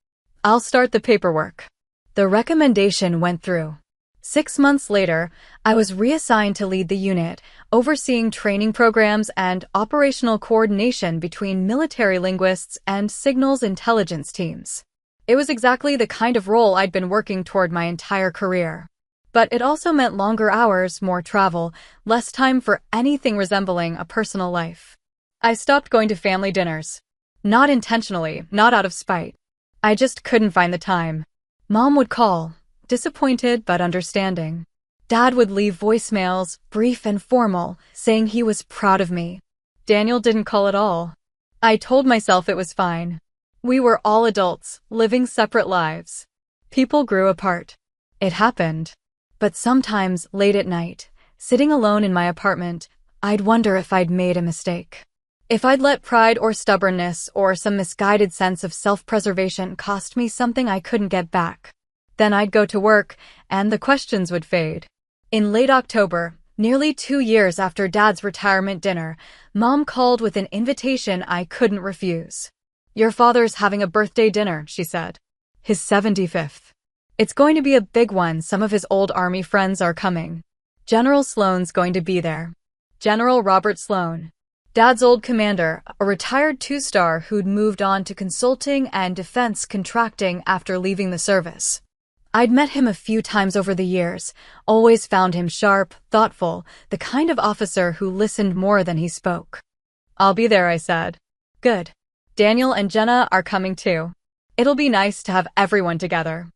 A: I'll start the paperwork. The recommendation went through. 6 months later, I was reassigned to lead the unit, overseeing training programs and operational coordination between military linguists and signals intelligence teams. It was exactly the kind of role I'd been working toward my entire career. But it also meant longer hours, more travel, less time for anything resembling a personal life. I stopped going to family dinners. Not intentionally, not out of spite. I just couldn't find the time. Mom would call, disappointed but understanding. Dad would leave voicemails, brief and formal, saying he was proud of me. Daniel didn't call at all. I told myself it was fine. We were all adults, living separate lives. People grew apart. It happened. But sometimes, late at night, sitting alone in my apartment, I'd wonder if I'd made a mistake. If I'd let pride or stubbornness or some misguided sense of self-preservation cost me something I couldn't get back. Then I'd go to work, and the questions would fade. In late October, nearly 2 years after Dad's retirement dinner, Mom called with an invitation I couldn't refuse. Your father's having a birthday dinner, she said. His 75th. It's going to be a big one. Some of his old Army friends are coming. General Sloan's going to be there. General Robert Sloan. Dad's old commander, a retired 2-star who'd moved on to consulting and defense contracting after leaving the service. I'd met him a few times over the years, always found him sharp, thoughtful, the kind of officer who listened more than he spoke. "I'll be there," I said. "Good. Daniel and Jenna are coming too. It'll be nice to have everyone together."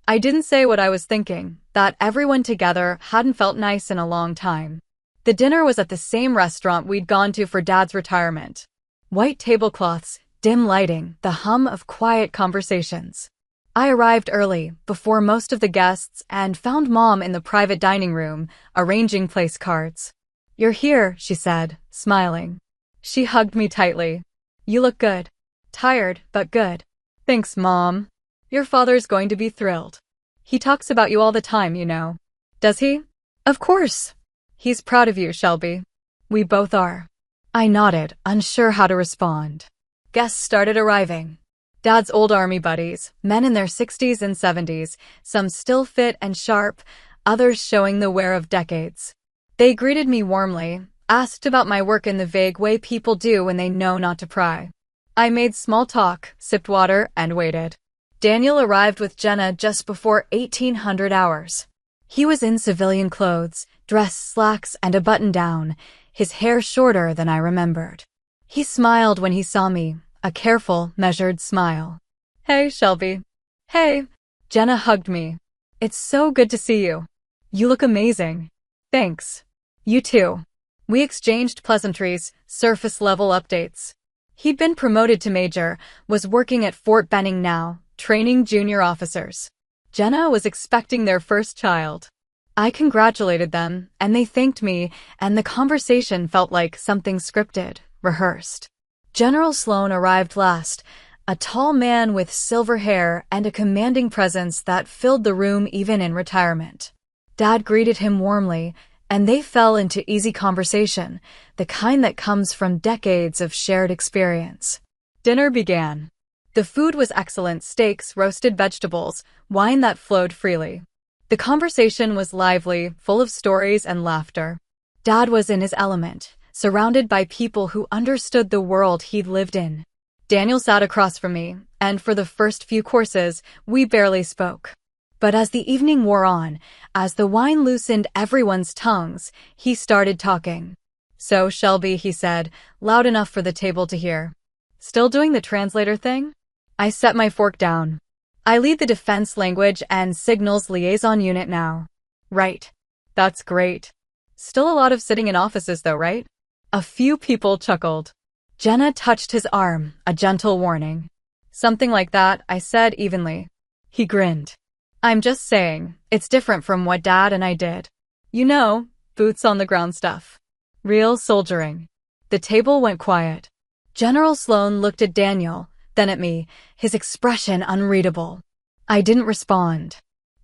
A: I didn't say what I was thinking, that everyone together hadn't felt nice in a long time. The dinner was at the same restaurant we'd gone to for Dad's retirement. White tablecloths, dim lighting, the hum of quiet conversations. I arrived early, before most of the guests, and found Mom in the private dining room, arranging place cards. "You're here," she said, smiling. She hugged me tightly. "You look good. Tired, but good." "Thanks, Mom. Your father's going to be thrilled. He talks about you all the time, you know." "Does he?" "Of course. He's proud of you, Shelby." "We both are." I nodded, unsure how to respond. Guests started arriving. Dad's old army buddies, men in their 60s and 70s, some still fit and sharp, others showing the wear of decades. They greeted me warmly, asked about my work in the vague way people do when they know not to pry. I made small talk, sipped water, and waited. Daniel arrived with Jenna just before 1800 hours. He was in civilian clothes, dress slacks, and a button-down, his hair shorter than I remembered. He smiled when he saw me, a careful, measured smile. "Hey, Shelby." "Hey." Jenna hugged me. "It's so good to see you. You look amazing." "Thanks. You too." We exchanged pleasantries, surface-level updates. He'd been promoted to major, was working at Fort Benning now, training junior officers. Jenna was expecting their first child. I congratulated them, and they thanked me, and the conversation felt like something scripted, rehearsed. General Sloan arrived last, a tall man with silver hair and a commanding presence that filled the room even in retirement. Dad greeted him warmly, and they fell into easy conversation, the kind that comes from decades of shared experience. Dinner began. The food was excellent: steaks, roasted vegetables, wine that flowed freely. The conversation was lively, full of stories and laughter. Dad was in his element, surrounded by people who understood the world he'd lived in. Daniel sat across from me, and for the first few courses, we barely spoke. But as the evening wore on, as the wine loosened everyone's tongues, he started talking. "So, Shelby," he said, loud enough for the table to hear. "Still doing the translator thing?" I set my fork down. "I lead the defense language and signals liaison unit now." "Right. That's great. Still a lot of sitting in offices though, right?" A few people chuckled. Jenna touched his arm, a gentle warning. "Something like that," I said evenly. He grinned. "I'm just saying, it's different from what Dad and I did. You know, boots on the ground stuff. Real soldiering." The table went quiet. General Sloan looked at Daniel, then at me, his expression unreadable. I didn't respond.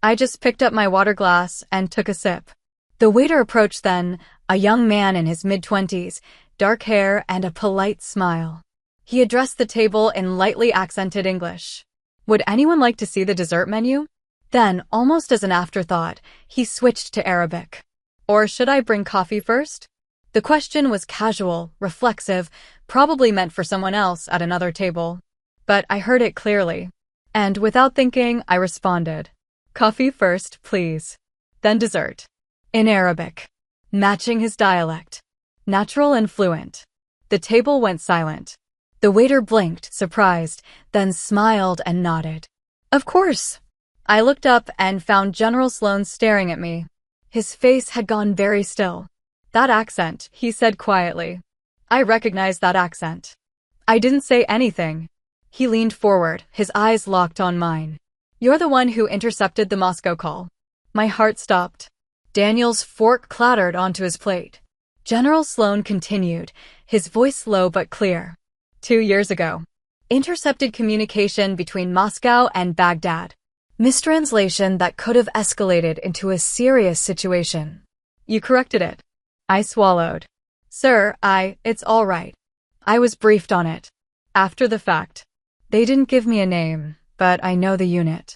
A: I just picked up my water glass and took a sip. The waiter approached then, a young man in his mid-20s, dark hair and a polite smile. He addressed the table in lightly accented English. "Would anyone like to see the dessert menu?" Then, almost as an afterthought, he switched to Arabic. "Or should I bring coffee first?" The question was casual, reflexive, probably meant for someone else at another table. But I heard it clearly. And without thinking, I responded, "Coffee first, please. Then dessert." In Arabic. Matching his dialect. Natural and fluent. The table went silent. The waiter blinked, surprised, then smiled and nodded. "Of course." I looked up and found General Sloan staring at me. His face had gone very still. "That accent," he said quietly. "I recognized that accent." I didn't say anything. He leaned forward, his eyes locked on mine. "You're the one who intercepted the Moscow call." My heart stopped. Daniel's fork clattered onto his plate. General Sloan continued, his voice low but clear. 2 years ago. Intercepted communication between Moscow and Baghdad. Mistranslation that could have escalated into a serious situation. You corrected it." I swallowed. "Sir, it's all right. I was briefed on it. After the fact. They didn't give me a name, but I know the unit.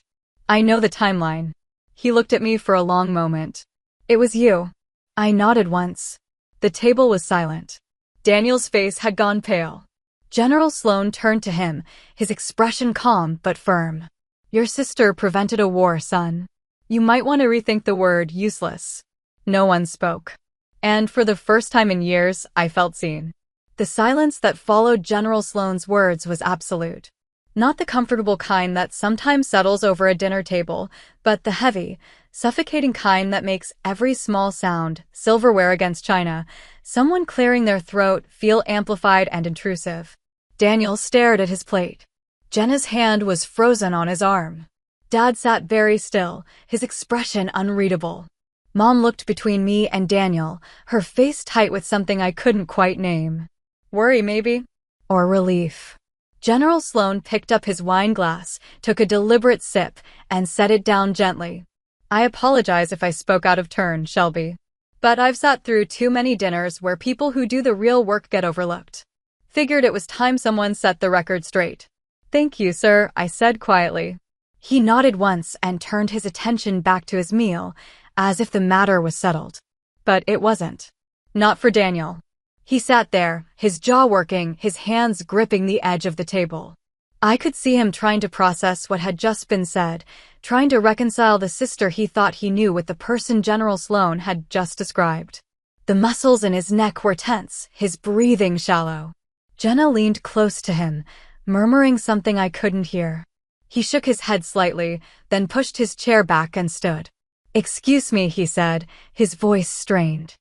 A: I know the timeline." He looked at me for a long moment. "It was you." I nodded once. The table was silent. Daniel's face had gone pale. General Sloan turned to him, his expression calm but firm. Your sister prevented a war, son. You might want to rethink the word useless. No one spoke. And for the first time in years, I felt seen. The silence that followed General Sloane's words was absolute. Not the comfortable kind that sometimes settles over a dinner table, but the heavy, suffocating kind that makes every small sound, silverware against china, someone clearing their throat, feel amplified and intrusive. Daniel stared at his plate. Jenna's hand was frozen on his arm. Dad sat very still, his expression unreadable. Mom looked between me and Daniel, her face tight with something I couldn't quite name. Worry, maybe? Or relief. General Sloane picked up his wine glass, took a deliberate sip, and set it down gently. I apologize if I spoke out of turn, Shelby. But I've sat through too many dinners where people who do the real work get overlooked. Figured it was time someone set the record straight. Thank you, sir, I said quietly. He nodded once and turned his attention back to his meal, as if the matter was settled. But it wasn't. Not for Daniel. He sat there, his jaw working, his hands gripping the edge of the table. I could see him trying to process what had just been said, trying to reconcile the sister he thought he knew with the person General Sloane had just described. The muscles in his neck were tense, his breathing shallow. Jenna leaned close to him, murmuring something I couldn't hear. He shook his head slightly, then pushed his chair back and stood. Excuse me, he said, his voice strained.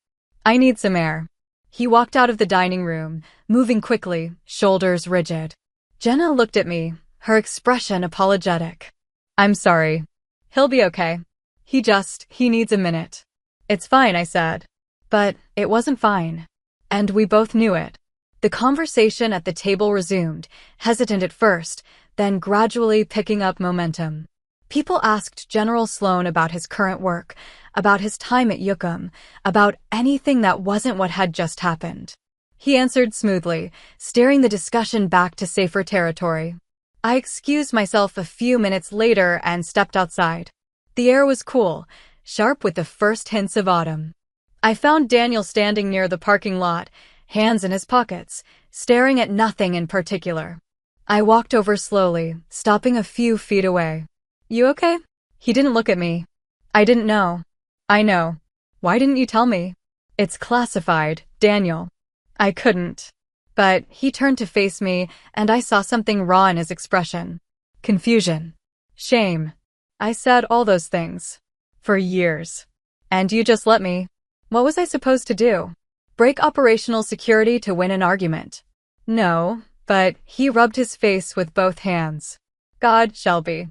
A: I need some air. He walked out of the dining room, moving quickly, shoulders rigid. Jenna looked at me, her expression apologetic. I'm sorry. He'll be okay. He needs a minute. It's fine, I said. But it wasn't fine. And we both knew it. The conversation at the table resumed, hesitant at first, then gradually picking up momentum. People asked General Sloane about his current work, about his time at Yucum, about anything that wasn't what had just happened. He answered smoothly, steering the discussion back to safer territory. I excused myself a few minutes later and stepped outside. The air was cool, sharp with the first hints of autumn. I found Daniel standing near the parking lot, hands in his pockets, staring at nothing in particular. I walked over slowly, stopping a few feet away. You okay? He didn't look at me. I didn't know. I know. Why didn't you tell me? It's classified, Daniel. I couldn't. But he turned to face me, and I saw something raw in his expression. Confusion. Shame. I said all those things. For years. And you just let me. What was I supposed to do? Break operational security to win an argument? No, but he rubbed his face with both hands. God, Shelby.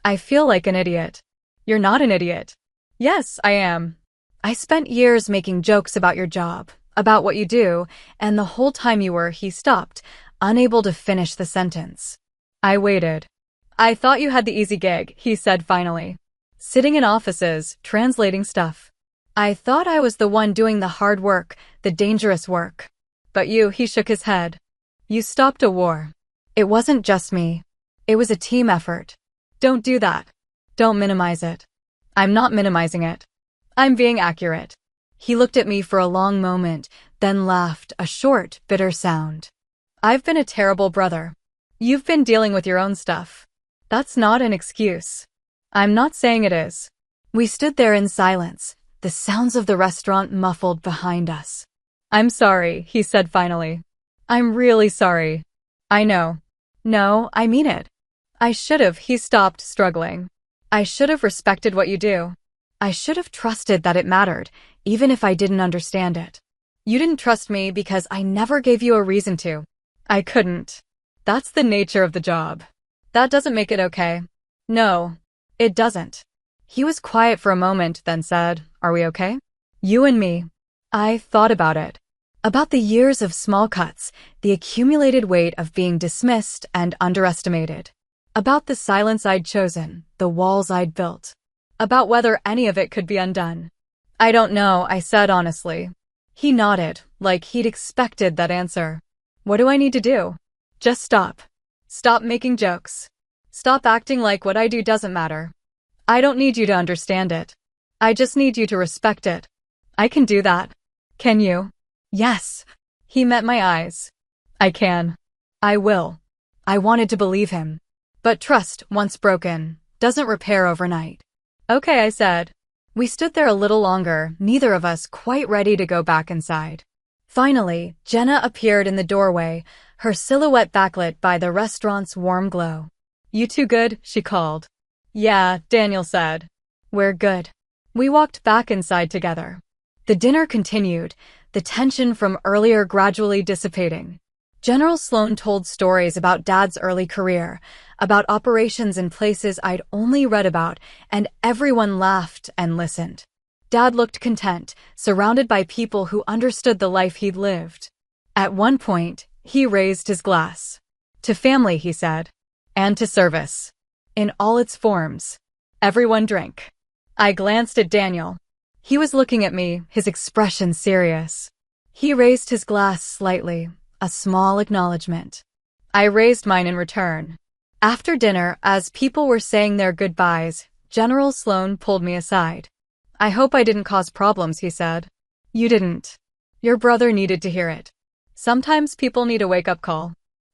A: I feel like an idiot. You're not an idiot. Yes, I am. I spent years making jokes about your job, about what you do, and the whole time he stopped, unable to finish the sentence. I waited. I thought you had the easy gig, he said finally. Sitting in offices, translating stuff. I thought I was the one doing the hard work, the dangerous work. But he shook his head. You stopped a war. It wasn't just me. It was a team effort. Don't do that. Don't minimize it. I'm not minimizing it. I'm being accurate. He looked at me for a long moment, then laughed, a short, bitter sound. I've been a terrible brother. You've been dealing with your own stuff. That's not an excuse. I'm not saying it is. We stood there in silence, the sounds of the restaurant muffled behind us. I'm sorry, he said finally. I'm really sorry. I know. No, I mean it. I should have, he stopped, struggling. I should have respected what you do. I should have trusted that it mattered, even if I didn't understand it. You didn't trust me because I never gave you a reason to. I couldn't. That's the nature of the job. That doesn't make it okay. No, it doesn't. He was quiet for a moment, then said, Are we okay? You and me. I thought about it. About the years of small cuts, the accumulated weight of being dismissed and underestimated. About the silence I'd chosen, the walls I'd built. About whether any of it could be undone. I don't know, I said honestly. He nodded, like he'd expected that answer. What do I need to do? Just stop. Stop making jokes. Stop acting like what I do doesn't matter. I don't need you to understand it. I just need you to respect it. I can do that. Can you? Yes. He met my eyes. I can. I will. I wanted to believe him. But trust, once broken, Doesn't repair overnight. Okay, I said. We stood there a little longer, neither of us quite ready to go back inside. Finally, Jenna appeared in the doorway, her silhouette backlit by the restaurant's warm glow. You two good? She called. Yeah, Daniel said. We're good. We walked back inside together. The dinner continued, the tension from earlier gradually dissipating. General Sloan told stories about Dad's early career, about operations in places I'd only read about, and everyone laughed and listened. Dad looked content, surrounded by people who understood the life he'd lived. At one point, he raised his glass. To family, he said. And to service. In all its forms. Everyone drank. I glanced at Daniel. He was looking at me, his expression serious. He raised his glass slightly, a small acknowledgement. I raised mine in return. After dinner, as people were saying their goodbyes, General Sloan pulled me aside. I hope I didn't cause problems, he said. You didn't. Your brother needed to hear it. Sometimes people need a wake-up call.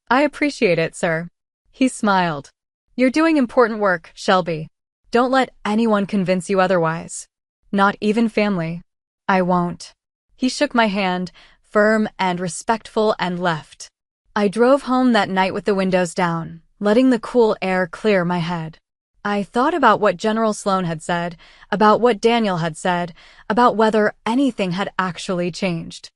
A: I appreciate it, sir. He smiled. You're doing important work, Shelby. Don't let anyone convince you otherwise. Not even family. I won't. He shook my hand, firm and respectful, and left. I drove home that night with the windows down, letting the cool air clear my head. I thought about what General Sloan had said, about what Daniel had said, about whether anything had actually changed.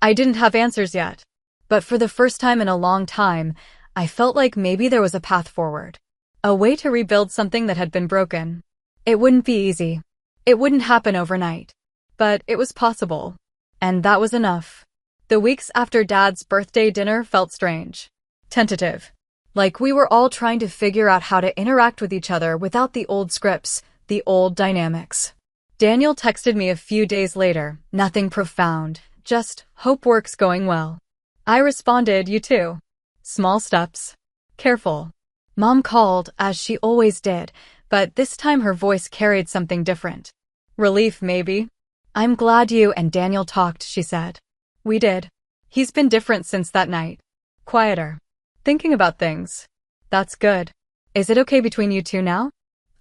A: I didn't have answers yet, but for the first time in a long time, I felt like maybe there was a path forward. A way to rebuild something that had been broken. It wouldn't be easy. It wouldn't happen overnight. But it was possible. And that was enough. The weeks after Dad's birthday dinner felt strange. Tentative. Like we were all trying to figure out how to interact with each other without the old scripts, the old dynamics. Daniel texted me a few days later, nothing profound, just, hope work's going well. I responded, you too. Small steps. Careful. Mom called, as she always did, but this time her voice carried something different. Relief, maybe. I'm glad you and Daniel talked, she said. We did. He's been different since that night. Quieter. Thinking about things. That's good. Is it okay between you two now?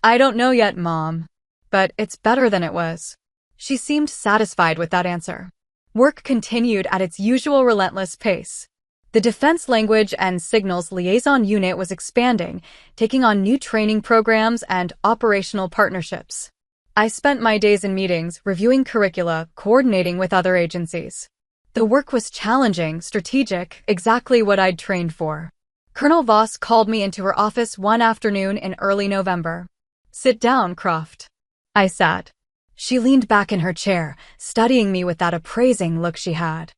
A: I don't know yet, Mom. But it's better than it was. She seemed satisfied with that answer. Work continued at its usual relentless pace. The Defense Language and Signals Liaison Unit was expanding, taking on new training programs and operational partnerships. I spent my days in meetings, reviewing curricula, coordinating with other agencies. The work was challenging, strategic, exactly what I'd trained for. Colonel Voss called me into her office one afternoon in early November. Sit down, Croft. I sat. She leaned back in her chair, studying me with that appraising look she had.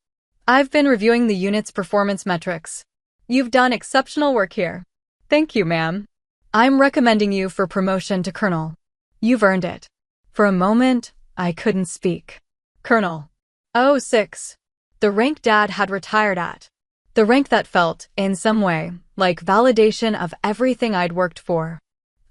A: I've been reviewing the unit's performance metrics. You've done exceptional work here. Thank you, ma'am. I'm recommending you for promotion to Colonel. You've earned it. For a moment, I couldn't speak. Colonel. Oh, 6. The rank Dad had retired at. The rank that felt, in some way, like validation of everything I'd worked for.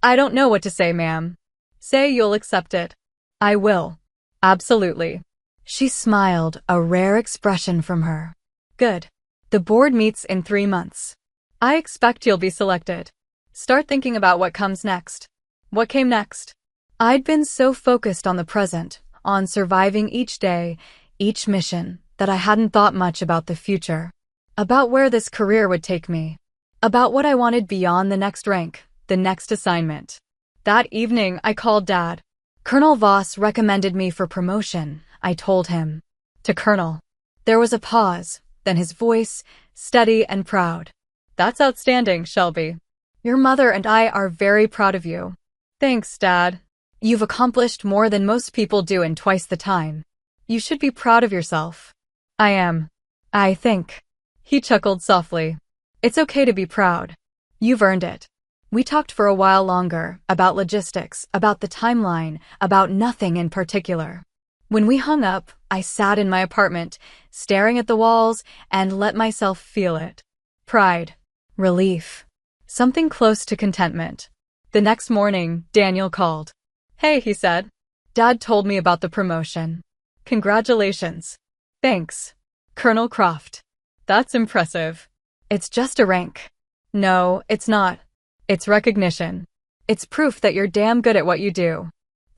A: I don't know what to say, ma'am. Say you'll accept it. I will. Absolutely. She smiled, a rare expression from her. Good. The board meets in 3 months. I expect you'll be selected. Start thinking about what comes next. What came next? I'd been so focused on the present, on surviving each day, each mission, that I hadn't thought much about the future. About where this career would take me. About what I wanted beyond the next rank, the next assignment. That evening, I called Dad. Colonel Voss recommended me for promotion, I told him. To Colonel. There was a pause, then his voice, steady and proud. That's outstanding, Shelby. Your mother and I are very proud of you. Thanks, Dad. You've accomplished more than most people do in twice the time. You should be proud of yourself. I am. I think. He chuckled softly. It's okay to be proud. You've earned it. We talked for a while longer, about logistics, about the timeline, about nothing in particular. When we hung up, I sat in my apartment, staring at the walls, and let myself feel it. Pride. Relief. Something close to contentment. The next morning, Daniel called. Hey, he said. Dad told me about the promotion. Congratulations. Thanks. Colonel Croft. That's impressive. It's just a rank. No, it's not. It's recognition. It's proof that you're damn good at what you do."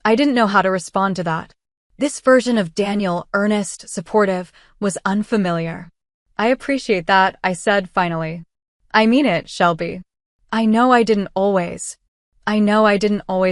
A: I didn't know how to respond to that. This version of Daniel, earnest, supportive, was unfamiliar. "I appreciate that," I said finally. "I mean it, Shelby. I know I didn't always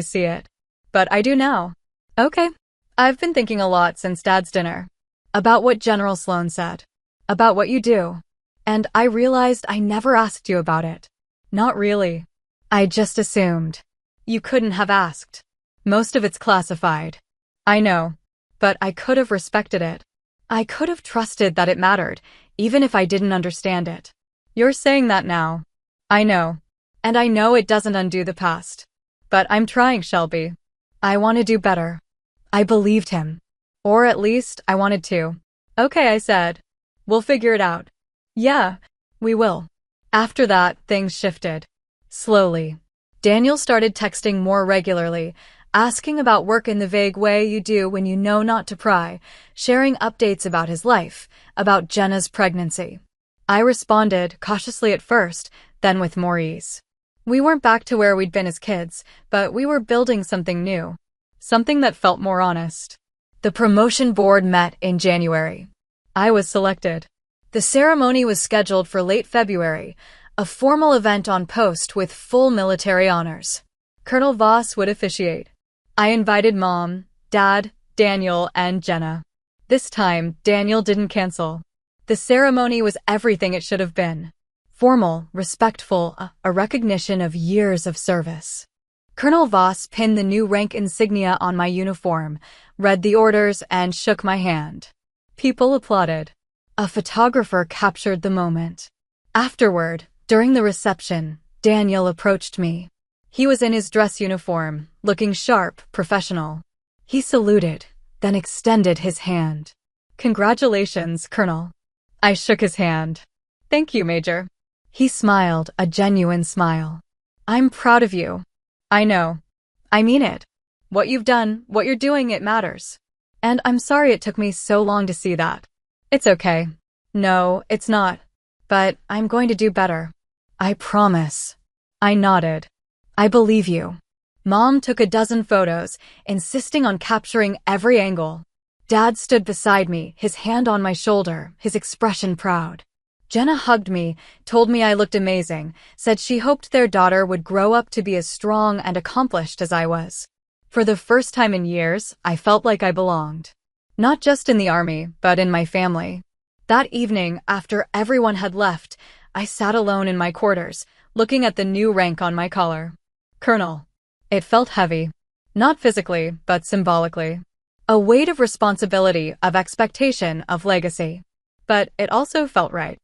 A: see it. But I do now." "Okay. I've been thinking a lot since Dad's dinner. About what General Sloan said. About what you do. And I realized I never asked you about it." "Not really. I just assumed. You couldn't have asked. Most of it's classified." "I know. But I could have respected it. I could have trusted that it mattered, even if I didn't understand it." "You're saying that now." "I know. And I know it doesn't undo the past. But I'm trying, Shelby. I want to do better." I believed him. Or at least, I wanted to. "Okay," I said. "We'll figure it out." "Yeah, we will." After that, things shifted. Slowly. Daniel started texting more regularly, asking about work in the vague way you do when you know not to pry, sharing updates about his life, about Jenna's pregnancy. I responded, cautiously at first, then with more ease. We weren't back to where we'd been as kids, but we were building something new. Something that felt more honest. The promotion board met in January. I was selected. The ceremony was scheduled for late February, a formal event on post with full military honors. Colonel Voss would officiate. I invited Mom, Dad, Daniel, and Jenna. This time, Daniel didn't cancel. The ceremony was everything it should have been. Formal, respectful, a recognition of years of service. Colonel Voss pinned the new rank insignia on my uniform, read the orders, and shook my hand. People applauded. A photographer captured the moment. Afterward, during the reception, Daniel approached me. He was in his dress uniform, looking sharp, professional. He saluted, then extended his hand. "Congratulations, Colonel." I shook his hand. "Thank you, Major." He smiled, a genuine smile. "I'm proud of you." "I know. I mean it. What you've done, what you're doing, it matters. And I'm sorry it took me so long to see that." "It's okay." "No, it's not. But I'm going to do better. I promise." I nodded. "I believe you." Mom took a dozen photos, insisting on capturing every angle. Dad stood beside me, his hand on my shoulder, his expression proud. Jenna hugged me, told me I looked amazing, said she hoped their daughter would grow up to be as strong and accomplished as I was. For the first time in years, I felt like I belonged. Not just in the army, but in my family. That evening, after everyone had left, I sat alone in my quarters, looking at the new rank on my collar. Colonel. It felt heavy. Not physically, but symbolically. A weight of responsibility, of expectation, of legacy. But it also felt right.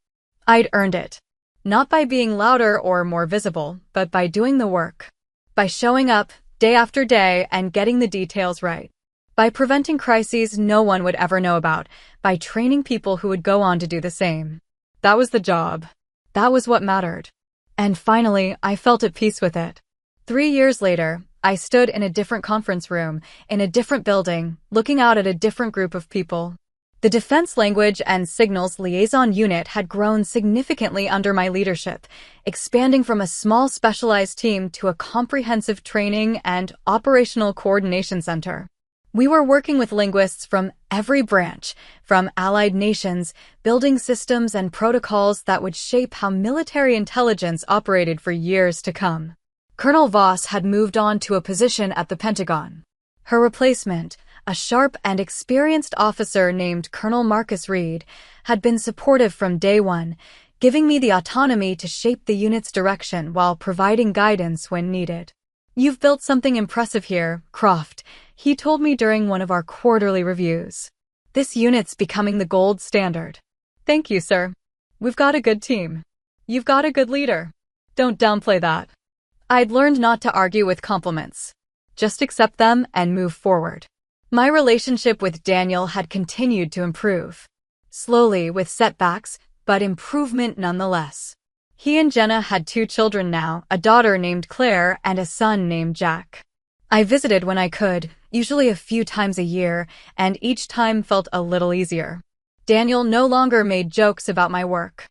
A: I'd earned it. Not by being louder or more visible, but by doing the work. By showing up, day after day, and getting the details right. By preventing crises no one would ever know about. By training people who would go on to do the same. That was the job. That was what mattered. And finally, I felt at peace with it. 3 years later, I stood in a different conference room, in a different building, looking out at a different group of people. The Defense Language and Signals Liaison Unit had grown significantly under my leadership, expanding from a small specialized team to a comprehensive training and operational coordination center. We were working with linguists from every branch, from allied nations, building systems and protocols that would shape how military intelligence operated for years to come. Colonel Voss had moved on to a position at the Pentagon. Her replacement, a sharp and experienced officer named Colonel Marcus Reed, had been supportive from day one, giving me the autonomy to shape the unit's direction while providing guidance when needed. "You've built something impressive here, Croft," he told me during one of our quarterly reviews. "This unit's becoming the gold standard." "Thank you, sir. We've got a good team. You've got a good leader. Don't downplay that." I'd learned not to argue with compliments. Just accept them and move forward. My relationship with Daniel had continued to improve. Slowly, with setbacks, but improvement nonetheless. He and Jenna had 2 children now, a daughter named Claire and a son named Jack. I visited when I could, usually a few times a year, and each time felt a little easier. Daniel no longer made jokes about my work.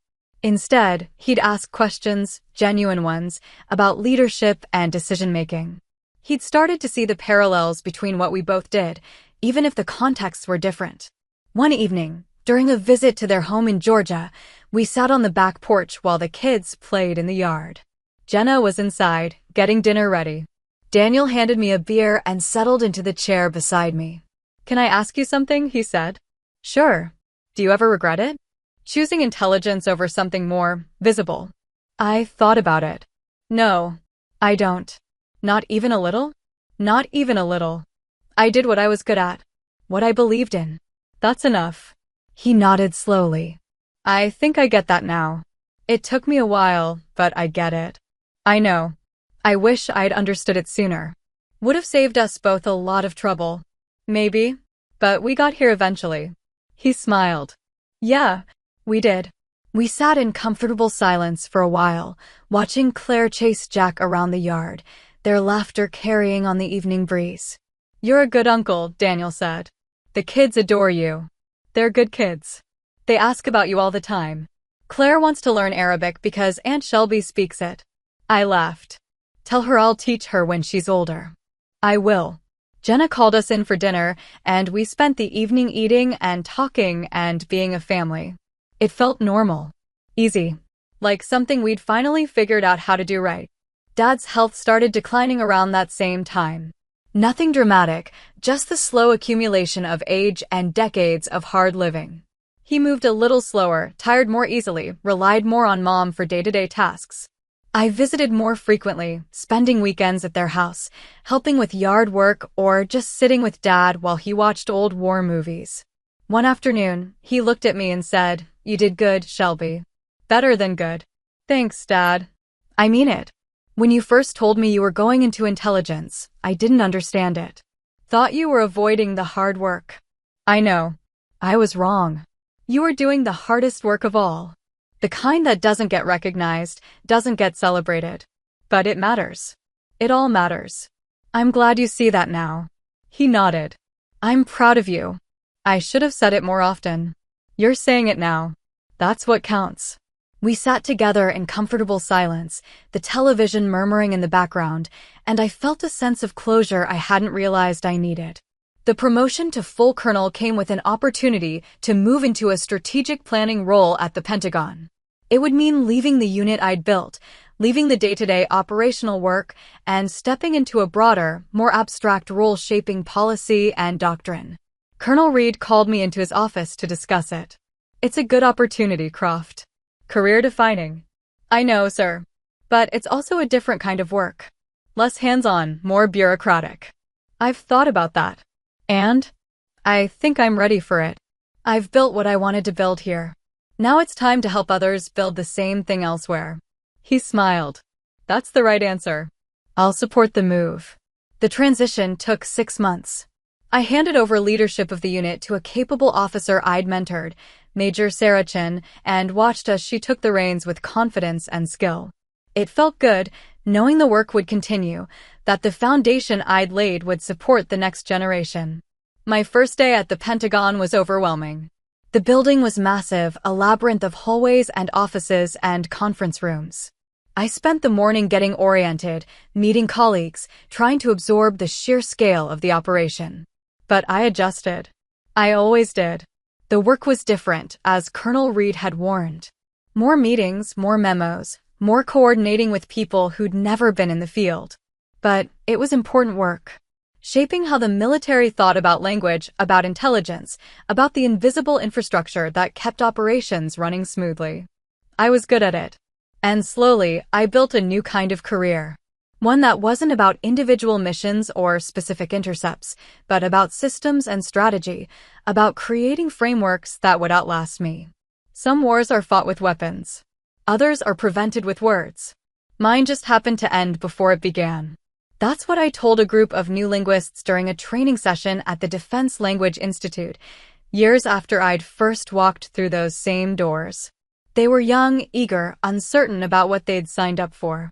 A: Instead, he'd ask questions, genuine ones, about leadership and decision-making. He'd started to see the parallels between what we both did, even if the contexts were different. One evening, during a visit to their home in Georgia, we sat on the back porch while the kids played in the yard. Jenna was inside, getting dinner ready. Daniel handed me a beer and settled into the chair beside me. "Can I ask you something?" he said. "Sure. Do you ever regret it? Choosing intelligence over something more visible?" I thought about it. "No, I don't. Not even a little? Not even a little. I did what I was good at. What I believed in. That's enough." He nodded slowly. "I think I get that now. It took me a while, but I get it. I know. I wish I'd understood it sooner. Would have saved us both a lot of trouble. Maybe. But we got here eventually." He smiled. "Yeah, we did." We sat in comfortable silence for a while, watching Claire chase Jack around the yard, their laughter carrying on the evening breeze. "You're a good uncle," Daniel said. "The kids adore you. They're good kids. They ask about you all the time. Claire wants to learn Arabic because Aunt Shelby speaks it." I laughed. "Tell her I'll teach her when she's older." "I will." Jenna called us in for dinner, and we spent the evening eating and talking and being a family. It felt normal. Easy. Like something we'd finally figured out how to do right. Dad's health started declining around that same time. Nothing dramatic, just the slow accumulation of age and decades of hard living. He moved a little slower, tired more easily, relied more on Mom for day-to-day tasks. I visited more frequently, spending weekends at their house, helping with yard work or just sitting with Dad while he watched old war movies. One afternoon, he looked at me and said, "You did good, Shelby. Better than good." "Thanks, Dad. I mean it. When you first told me you were going into intelligence, I didn't understand it. Thought you were avoiding the hard work. I know. I was wrong. You are doing the hardest work of all. The kind that doesn't get recognized, doesn't get celebrated. But it matters. It all matters. I'm glad you see that now." He nodded. "I'm proud of you. I should have said it more often. You're saying it now. That's what counts." We sat together in comfortable silence, the television murmuring in the background, and I felt a sense of closure I hadn't realized I needed. The promotion to full colonel came with an opportunity to move into a strategic planning role at the Pentagon. It would mean leaving the unit I'd built, leaving the day-to-day operational work, and stepping into a broader, more abstract role shaping policy and doctrine. Colonel Reed called me into his office to discuss it. "It's a good opportunity, Croft. Career-defining." "I know, sir. But it's also a different kind of work. Less hands-on, more bureaucratic." "I've thought about that. And I think I'm ready for it. I've built what I wanted to build here. Now it's time to help others build the same thing elsewhere." He smiled. "That's the right answer. I'll support the move." The transition took 6 months. I handed over leadership of the unit to a capable officer I'd mentored, Major Sarachin, and watched as she took the reins with confidence and skill. It felt good, knowing the work would continue, that the foundation I'd laid would support the next generation. My first day at the Pentagon was overwhelming. The building was massive, a labyrinth of hallways and offices and conference rooms. I spent the morning getting oriented, meeting colleagues, trying to absorb the sheer scale of the operation. But I adjusted. I always did. The work was different, as Colonel Reed had warned. More meetings, more memos, more coordinating with people who'd never been in the field. But it was important work. Shaping how the military thought about language, about intelligence, about the invisible infrastructure that kept operations running smoothly. I was good at it. And slowly, I built a new kind of career. One that wasn't about individual missions or specific intercepts, but about systems and strategy, about creating frameworks that would outlast me. Some wars are fought with weapons. Others are prevented with words. Mine just happened to end before it began. That's what I told a group of new linguists during a training session at the Defense Language Institute, years after I'd first walked through those same doors. They were young, eager, uncertain about what they'd signed up for.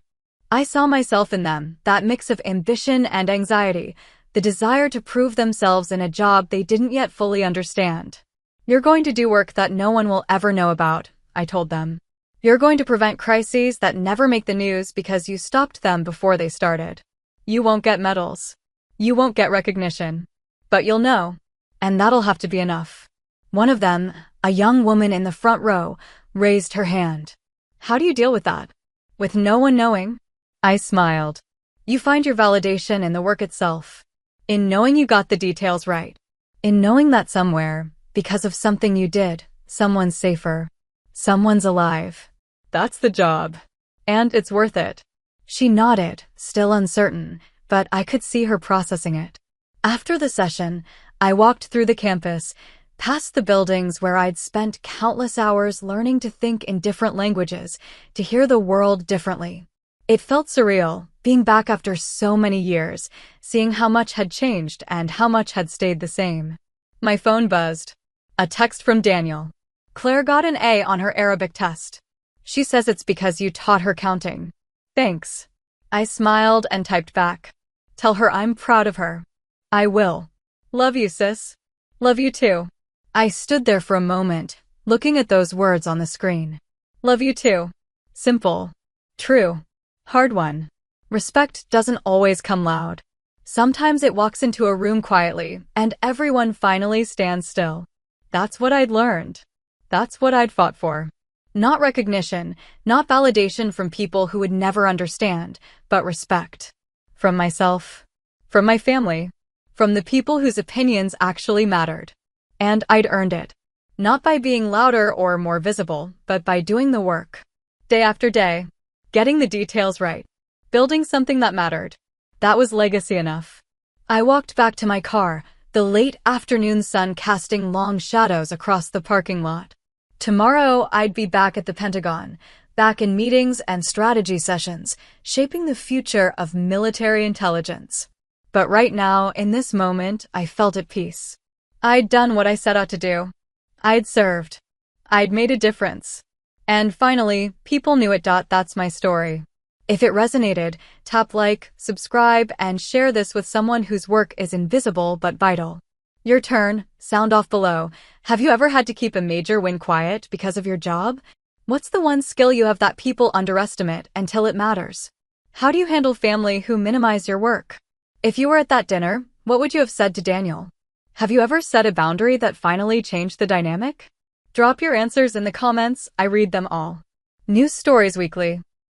A: I saw myself in them, that mix of ambition and anxiety, the desire to prove themselves in a job they didn't yet fully understand. "You're going to do work that no one will ever know about," I told them. You're going to prevent crises that never make the news because you stopped them before they started. You won't get medals. You won't get recognition. But you'll know. And that'll have to be enough. One of them, a young woman in the front row, raised her hand. How do you deal with that? With no one knowing? I smiled. You find your validation in the work itself. In knowing you got the details right. In knowing that somewhere, because of something you did, someone's safer. Someone's alive. That's the job. And it's worth it. She nodded, still uncertain, but I could see her processing it. After the session, I walked through the campus, past the buildings where I'd spent countless hours learning to think in different languages, to hear the world differently. It felt surreal, being back after so many years, seeing how much had changed and how much had stayed the same. My phone buzzed. A text from Daniel. Claire got an A on her Arabic test. She says it's because you taught her counting. Thanks. I smiled and typed back. Tell her I'm proud of her. I will. Love you, sis. Love you too. I stood there for a moment, looking at those words on the screen. Love you too. Simple. True. Hard one. Respect doesn't always come loud. Sometimes it walks into a room quietly, and everyone finally stands still. That's what I'd learned. That's what I'd fought for. Not recognition, not validation from people who would never understand, but respect. From myself. From my family. From the people whose opinions actually mattered. And I'd earned it. Not by being louder or more visible, but by doing the work. Day after day. Getting the details right. Building something that mattered. That was legacy enough. I walked back to my car, the late afternoon sun casting long shadows across the parking lot. Tomorrow, I'd be back at the Pentagon, back in meetings and strategy sessions, shaping the future of military intelligence. But right now, in this moment, I felt at peace. I'd done what I set out to do. I'd served. I'd made a difference. And finally, people knew it. That's my story. If it resonated, tap like, subscribe, and share this with someone whose work is invisible but vital. Your turn, sound off below. Have you ever had to keep a major win quiet because of your job? What's the one skill you have that people underestimate until it matters? How do you handle family who minimize your work? If you were at that dinner, what would you have said to Daniel? Have you ever set a boundary that finally changed the dynamic? Drop your answers in the comments, I read them all. News Stories Weekly.